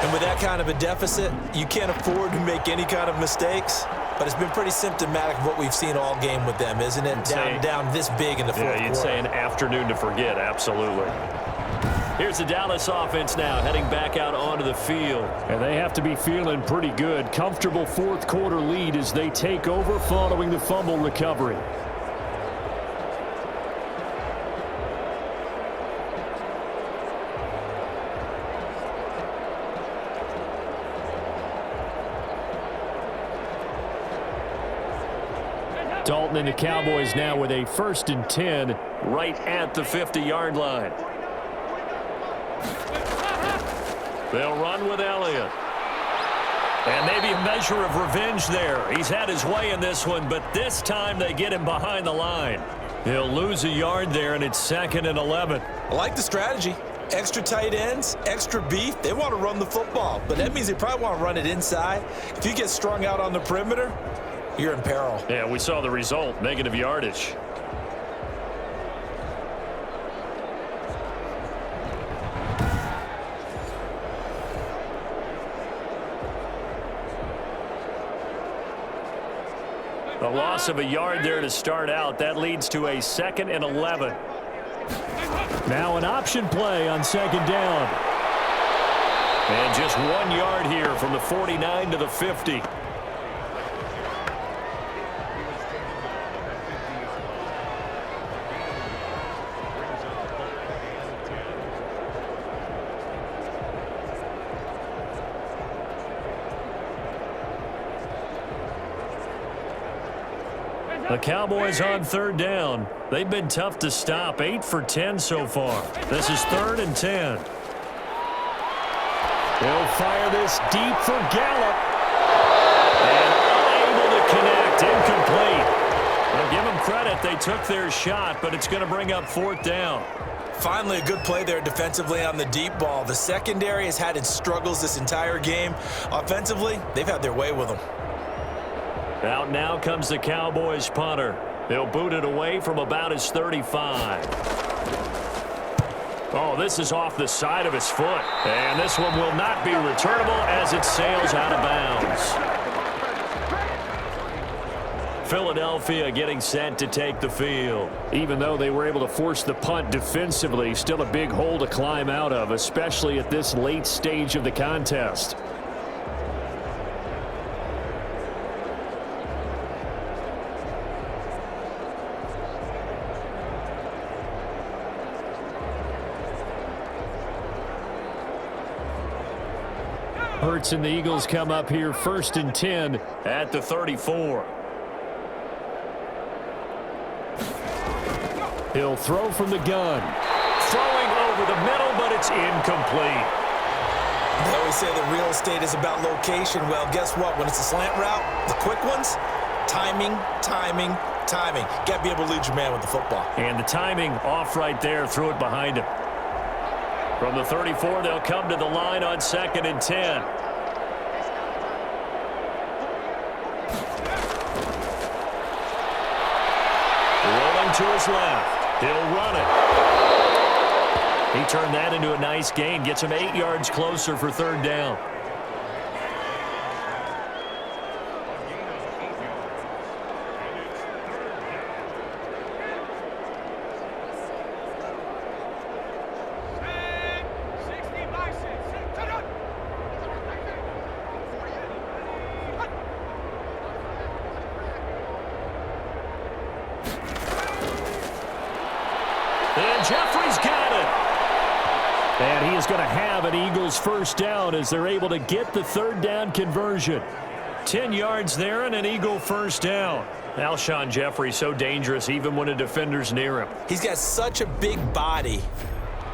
Speaker 3: And with that kind of a deficit, you can't afford to make any kind of mistakes. But it's been pretty symptomatic of what we've seen all game with them, isn't it? Down this big in the fourth quarter.
Speaker 2: Yeah, you'd say an afternoon to forget, absolutely. Here's the Dallas offense now heading back out onto the field.
Speaker 5: And they have to be feeling pretty good. Comfortable fourth quarter lead as they take over following the fumble recovery. Dalton and the Cowboys now with a 1st and 10
Speaker 2: right at the 50-yard line. They'll run with Elliott. And maybe a measure of revenge there. He's had his way in this one, but this time they get him behind the line. He'll lose a yard there, and it's 2nd and 11.
Speaker 3: I like the strategy. Extra tight ends, extra beef. They want to run the football, but that means they probably want to run it inside. If you get strung out on the perimeter, you're in peril.
Speaker 2: Yeah, we saw the result, negative yardage. A loss of a yard there to start out. That leads to a 2nd and 11.
Speaker 5: Now an option play on 2nd down.
Speaker 2: And just 1 yard here from the 49 to the 50. The Cowboys on 3rd down. They've been tough to stop. 8 for 10 so far. This is 3rd and 10.
Speaker 5: They'll fire this deep for Gallup.
Speaker 2: And unable to connect. Incomplete. Well, give them credit. They took their shot, but it's going to bring up 4th down.
Speaker 3: Finally, a good play there defensively on the deep ball. The secondary has had its struggles this entire game. Offensively, they've had their way with them.
Speaker 2: Out now comes the Cowboys punter. They'll boot it away from about his 35. Oh, this is off the side of his foot. And this one will not be returnable as it sails out of bounds. Philadelphia getting set to take the field.
Speaker 5: Even though they were able to force the punt defensively, still a big hole to climb out of, especially at this late stage of the contest. Hurts and the Eagles come up here 1st and 10
Speaker 2: at the 34.
Speaker 5: He'll throw from the gun.
Speaker 2: Throwing over the middle, but it's incomplete.
Speaker 3: They always say that real estate is about location. Well, guess what? When it's a slant route, the quick ones, timing. Got to be able to lead your man with the football.
Speaker 2: And the timing off right there. Threw it behind him. From the 34, they'll come to the line on 2nd and 10. Rolling to his left. He'll run it. He turned that into a nice gain. Gets him 8 yards closer for 3rd down. And Jeffrey's got it.
Speaker 5: And he is going to have an Eagles 1st down as they're able to get the 3rd down conversion.
Speaker 2: 10 yards there and an Eagle 1st down. Alshon Jeffrey so dangerous even when a defender's near him.
Speaker 3: He's got such a big body,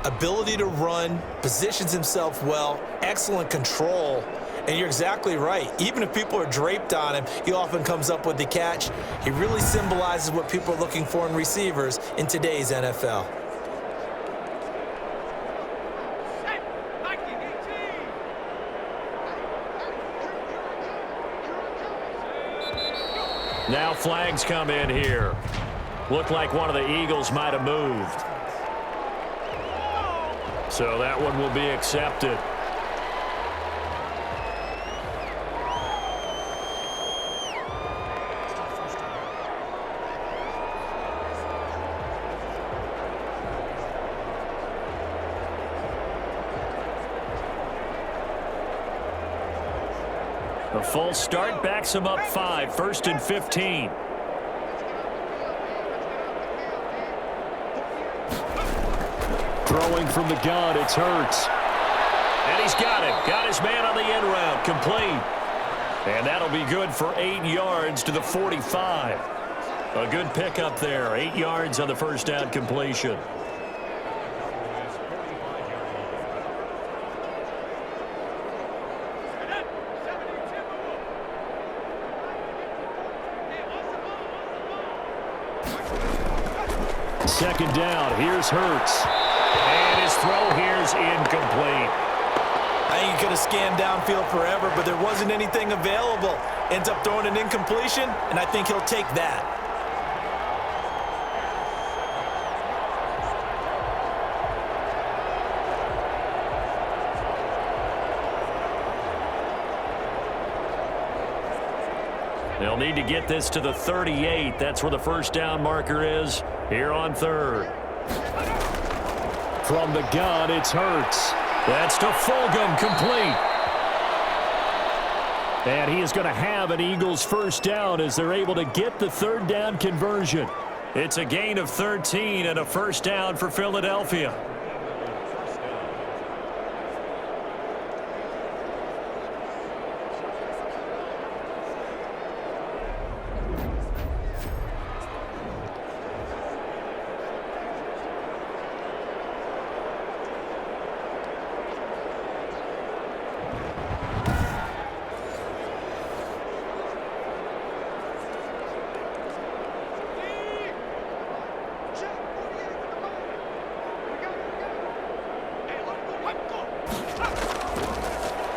Speaker 3: ability to run, positions himself well, excellent control. And you're exactly right. Even if people are draped on him, he often comes up with the catch. He really symbolizes what people are looking for in receivers in today's NFL.
Speaker 2: Now flags come in here. Looked like one of the Eagles might have moved. So that one will be accepted. A full start backs him up 5, 1st and 15.
Speaker 5: Throwing from the gun, it's Hurts.
Speaker 2: And he's got it. Got his man on the end route. Complete. And that'll be good for 8 yards to the 45. A good pickup there. 8 yards on the 1st down completion.
Speaker 5: Second down, here's Hurts.
Speaker 2: And his throw here's incomplete.
Speaker 3: I think he could have scanned downfield forever, but there wasn't anything available. Ends up throwing an incompletion, and I think he'll take that.
Speaker 2: They'll need to get this to the 38. That's where the 1st down marker is here on 3rd.
Speaker 5: From the gun, it's Hurts.
Speaker 2: That's to Fulgham, complete.
Speaker 5: And he is going to have an Eagles 1st down as they're able to get the 3rd down conversion.
Speaker 2: It's a gain of 13 and a 1st down for Philadelphia.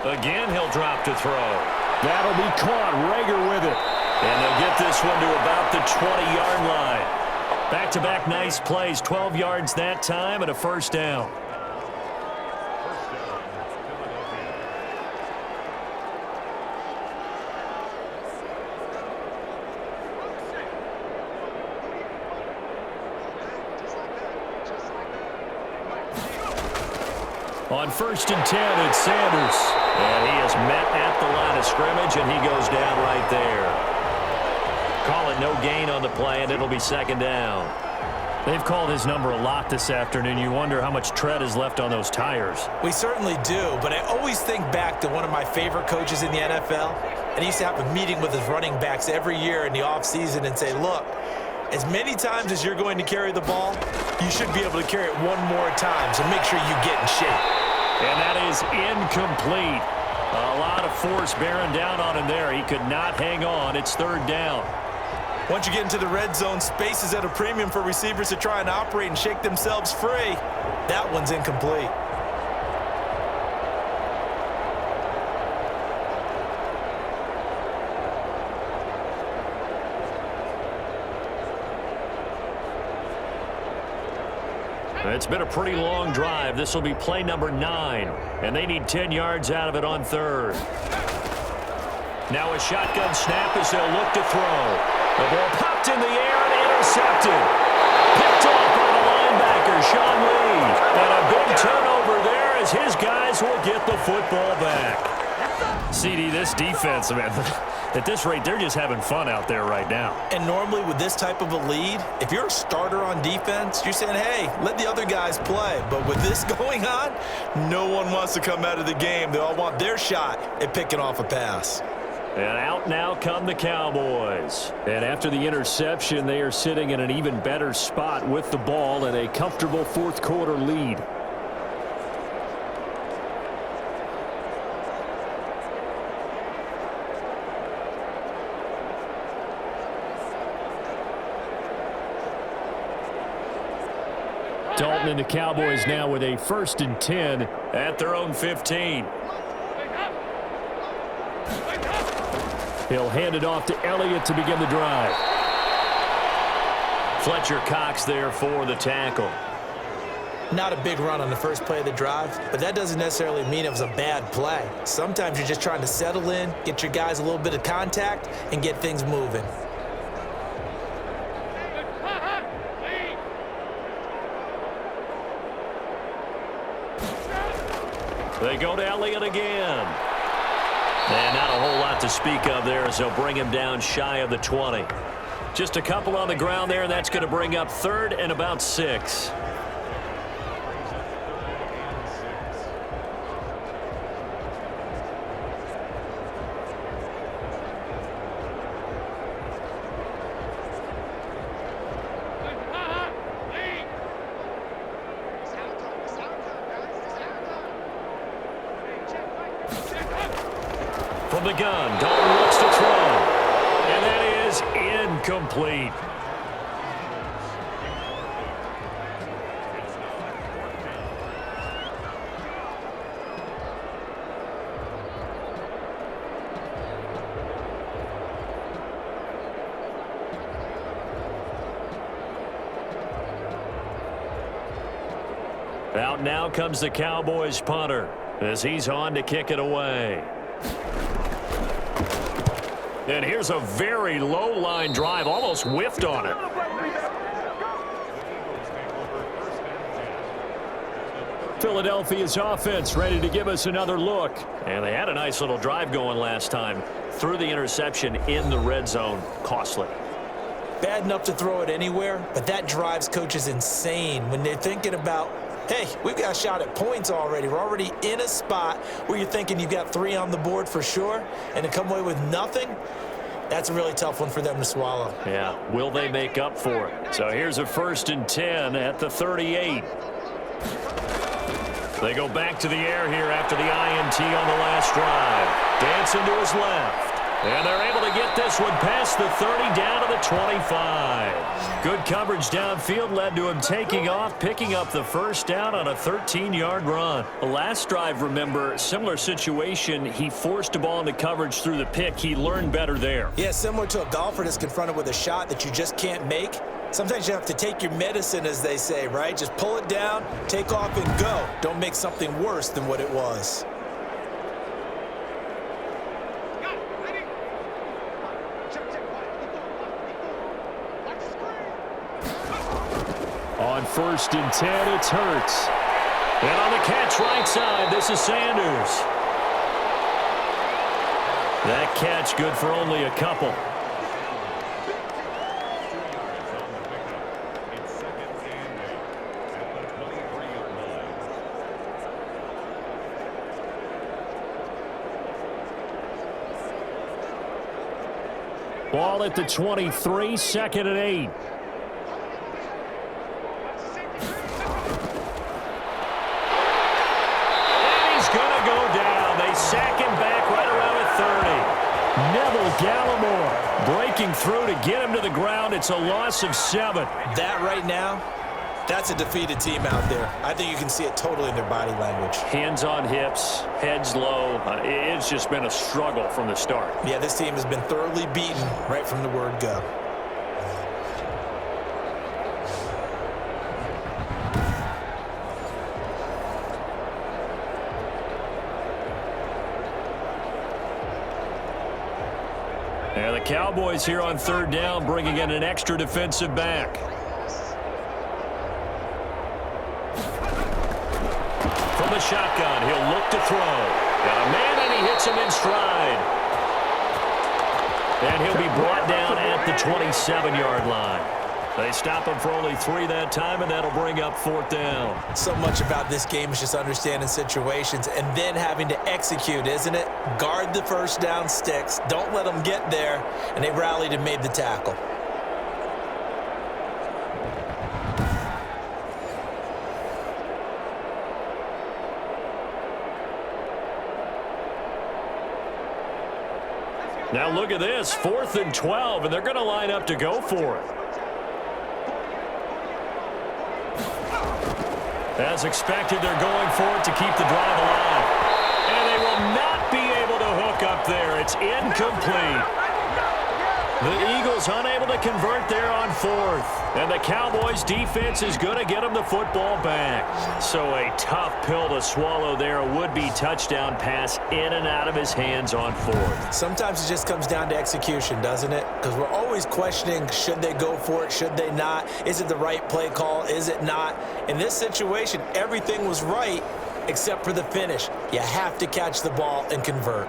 Speaker 2: Again, he'll drop to throw.
Speaker 5: That'll be caught. Rager with it.
Speaker 2: And they'll get this one to about the 20-yard line. Back-to-back nice plays. 12 yards that time and a 1st down. On 1st and 10, it's Sanders. And he is met at the line of scrimmage, and he goes down right there. Call it no gain on the play, and it'll be 2nd down. They've called his number a lot this afternoon. You wonder how much tread is left on those tires.
Speaker 3: We certainly do, but I always think back to one of my favorite coaches in the NFL, and he used to have a meeting with his running backs every year in the offseason and say, look, as many times as you're going to carry the ball, you should be able to carry it one more time, so make sure you get in shape.
Speaker 2: And that is incomplete. A lot of force bearing down on him there. He could not hang on. It's third down.
Speaker 3: Once you get into the red zone, space is at a premium for receivers to try and operate and shake themselves free. That one's incomplete.
Speaker 2: It's been a pretty long drive. This will be play number 9, and they need 10 yards out of it on third. Now a shotgun snap as they'll look to throw. The ball popped in the air and intercepted. Picked off by the linebacker, Sean Lee. And a big turnover there as his guys will get the football back. CD, this defense, man, at this rate, they're just having fun out there right now.
Speaker 3: And normally with this type of a lead, if you're a starter on defense, you're saying, hey, let the other guys play. But with this going on, no one wants to come out of the game. They all want their shot at picking off a pass.
Speaker 2: And out now come the Cowboys. And after the interception, they are sitting in an even better spot with the ball and a comfortable fourth quarter lead. Dalton and the Cowboys now with a 1st and 10 at their own 15. He'll hand it off to Elliott to begin the drive. Fletcher Cox there for the tackle.
Speaker 3: Not a big run on the first play of the drive, but that doesn't necessarily mean it was a bad play. Sometimes you're just trying to settle in, get your guys a little bit of contact, and get things moving.
Speaker 2: They go to Elliott again. And not a whole lot to speak of there as they'll bring him down shy of the 20. Just a couple on the ground there, and that's going to bring up 3rd and about 6. From the gun, Dalton looks to throw. And that is incomplete. Out now comes the Cowboys punter as he's on to kick it away. And here's a very low line drive, almost whiffed on it. Philadelphia's offense ready to give us another look. And they had a nice little drive going last time. Threw the interception in the red zone. Costly.
Speaker 3: Bad enough to throw it anywhere, but that drives coaches insane when they're thinking about, hey, we've got a shot at points already. We're already in a spot where you're thinking you've got 3 on the board for sure, and to come away with nothing, that's a really tough one for them to swallow.
Speaker 2: Yeah, will they make up for it? So here's a 1st and 10 at the 38. They go back to the air here after the INT on the last drive. Dancing to his left. And they're able to get this one past the 30 down to the 25. Good coverage downfield led to him taking off, picking up the first down on a 13-yard run. The last drive, remember, similar situation. He forced a ball into coverage through the pick. He learned better there.
Speaker 3: Yeah, similar to a golfer that's confronted with a shot that you just can't make. Sometimes you have to take your medicine, as they say, right? Just pull it down, take off, and go. Don't make something worse than what it was.
Speaker 2: On 1st and 10, it's Hurts. And on the catch right side, this is Sanders. That catch good for only a couple.
Speaker 5: Ball at the 23, 2nd and 8. And he's going to go down. They sack him back right around the 30. Neville Gallimore breaking through to get him to the ground. It's a loss of 7.
Speaker 3: That right now, that's a defeated team out there. I think you can see it totally in their body language.
Speaker 5: Hands on hips, heads low. It's just been a struggle from the start.
Speaker 3: Yeah, this team has been thoroughly beaten right from the word go.
Speaker 5: And the Cowboys here on 3rd down, bringing in an extra defensive back. From the shotgun, he'll look to throw. Got a man, and he hits him in stride. And he'll be brought down at the 27-yard line. They stop him for only 3 that time, and that'll bring up 4th down.
Speaker 3: So much about this game is just understanding situations and then having to execute, isn't it? Guard the first down sticks. Don't let them get there. And they rallied and made the tackle.
Speaker 5: Now look at this, 4th and 12, and they're going to line up to go for it. As expected, they're going for it to keep the drive alive. And they will not be able to hook up there. It's incomplete. The Eagles unable to convert there on 4th. And the Cowboys defense is going to get them the football back. So a tough pill to swallow there. A would-be touchdown pass in and out of his hands on 4th.
Speaker 3: Sometimes it just comes down to execution, doesn't it? Because we're always questioning, should they go for it, should they not? Is it the right play call, is it not? In this situation, everything was right except for the finish. You have to catch the ball and convert.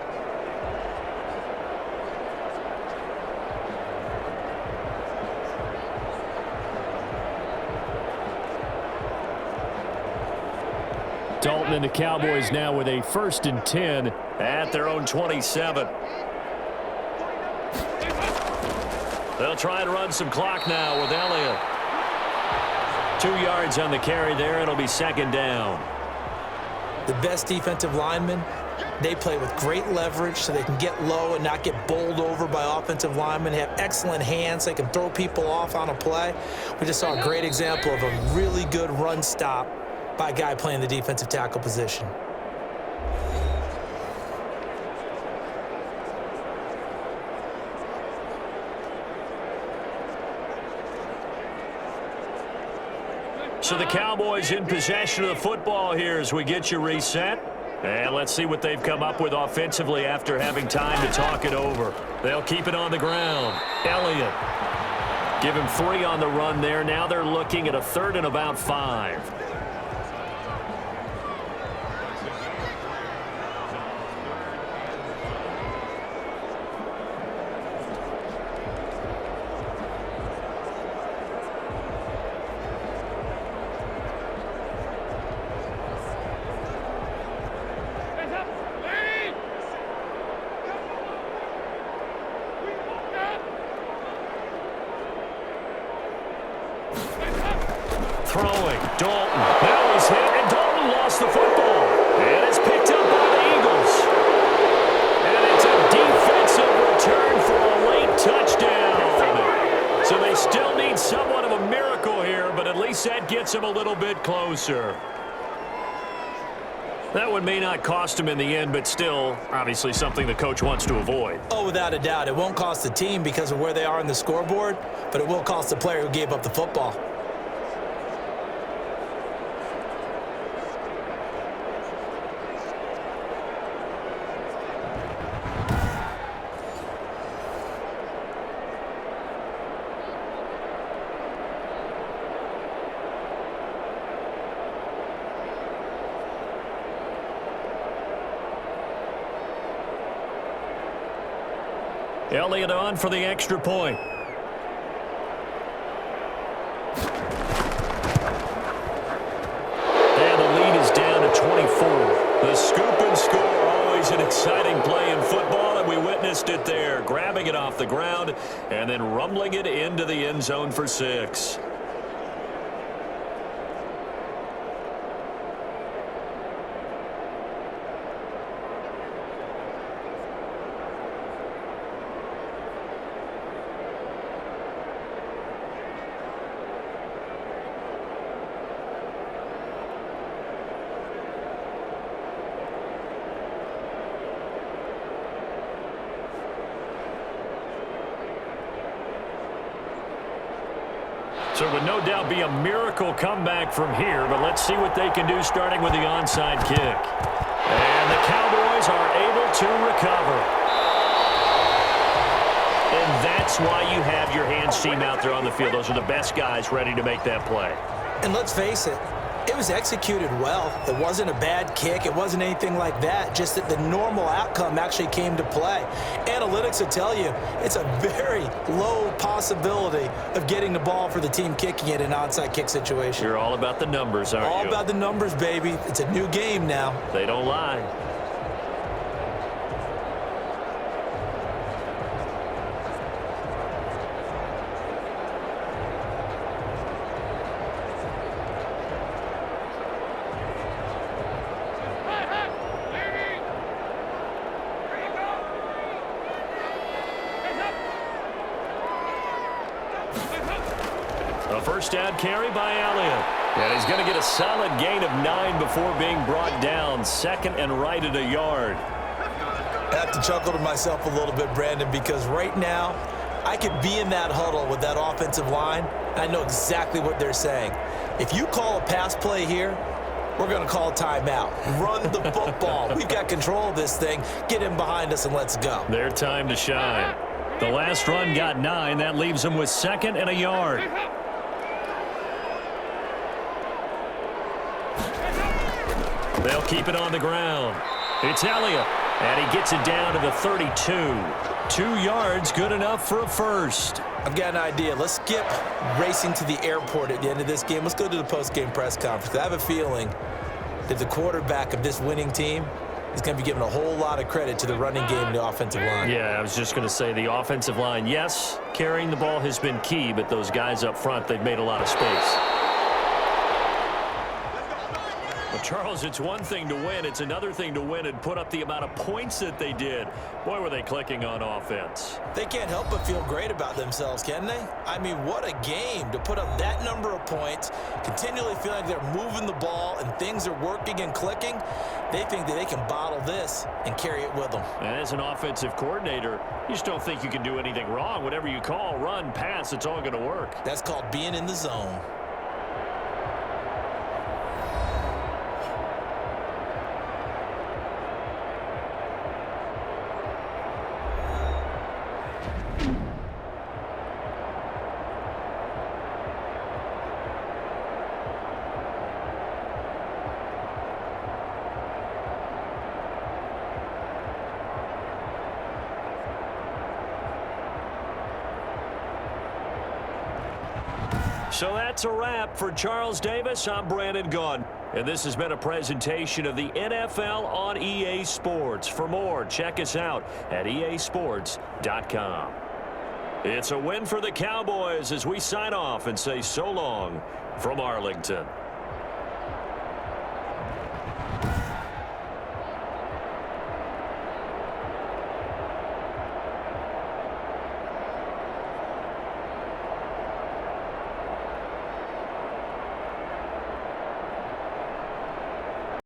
Speaker 5: Dalton and the Cowboys now with a 1st and 10 at their own 27. They'll try and run some clock now with Elliott. 2 yards on the carry there. It'll be 2nd down.
Speaker 3: The best defensive linemen, they play with great leverage so they can get low and not get bowled over by offensive linemen. They have excellent hands. They can throw people off on a play. We just saw a great example of a really good run stop by a guy playing the defensive tackle position.
Speaker 5: So the Cowboys in possession of the football here as we get you reset. And let's see what they've come up with offensively after having time to talk it over. They'll keep it on the ground. Elliott. Give him 3 on the run there. Now they're looking at a 3rd and about 5. Throwing, Dalton. Now he's hit, and Dalton lost the football. And it's picked up by the Eagles. And it's a defensive return for a late touchdown. So they still need somewhat of a miracle here, but at least that gets them a little bit closer. That one may not cost him in the end, but still, obviously something the coach wants to avoid.
Speaker 3: Oh, without a doubt. It won't cost the team because of where they are in the scoreboard, but it will cost the player who gave up the football.
Speaker 5: Elliott on for the extra point. And the lead is down to 24. The scoop and score, always an exciting play in football, and we win witnessed it there, grabbing it off the ground and then rumbling it into the end zone for 6. So it would no doubt be a miracle comeback from here, but let's see what they can do starting with the onside kick. And the Cowboys are able to recover. And that's why you have your hands team out there on the field. Those are the best guys ready to make that play.
Speaker 3: And let's face it, it was executed well. It wasn't a bad kick. It wasn't anything like that. Just that the normal outcome actually came to play. Analytics will tell you it's a very low possibility of getting the ball for the team kicking it in an onside kick situation.
Speaker 5: You're all about the numbers, aren't you?
Speaker 3: All about the numbers, baby. It's a new game now.
Speaker 5: They don't lie. A first down carry by Elliott. And he's going to get a solid gain of 9 before being brought down. 2nd and right at a yard.
Speaker 3: I have to chuckle to myself a little bit, Brandon, because right now I could be in that huddle with that offensive line. I know exactly what they're saying. If you call a pass play here, we're going to call a timeout. Run the football. We've got control of this thing. Get him behind us and let's go.
Speaker 5: Their time to shine. The last run got 9. That leaves them with 2nd and a yard. They'll keep it on the ground. It's Elliott, and he gets it down to the 32. 2 yards, good enough for a first.
Speaker 3: I've got an idea. Let's skip racing to the airport at the end of this game. Let's go to the post-game press conference. I have a feeling that the quarterback of this winning team is going to be given a whole lot of credit to the running game and the offensive line.
Speaker 5: Yeah, I was just going to say the offensive line, yes, carrying the ball has been key, but those guys up front, they've made a lot of space. Well, Charles, it's one thing to win. It's another thing to win and put up the amount of points that they did. Boy, were they clicking on offense.
Speaker 3: They can't help but feel great about themselves, can they? I mean, what a game to put up that number of points, continually feeling like they're moving the ball and things are working and clicking. They think that they can bottle this and carry it with them.
Speaker 5: And as an offensive coordinator, you just don't think you can do anything wrong. Whatever you call, run, pass, it's all going to work.
Speaker 3: That's called being in the zone.
Speaker 5: So that's a wrap for Charles Davis. I'm Brandon Gunn. And this has been a presentation of the NFL on EA Sports. For more, check us out at easports.com. It's a win for the Cowboys as we sign off and say so long from Arlington.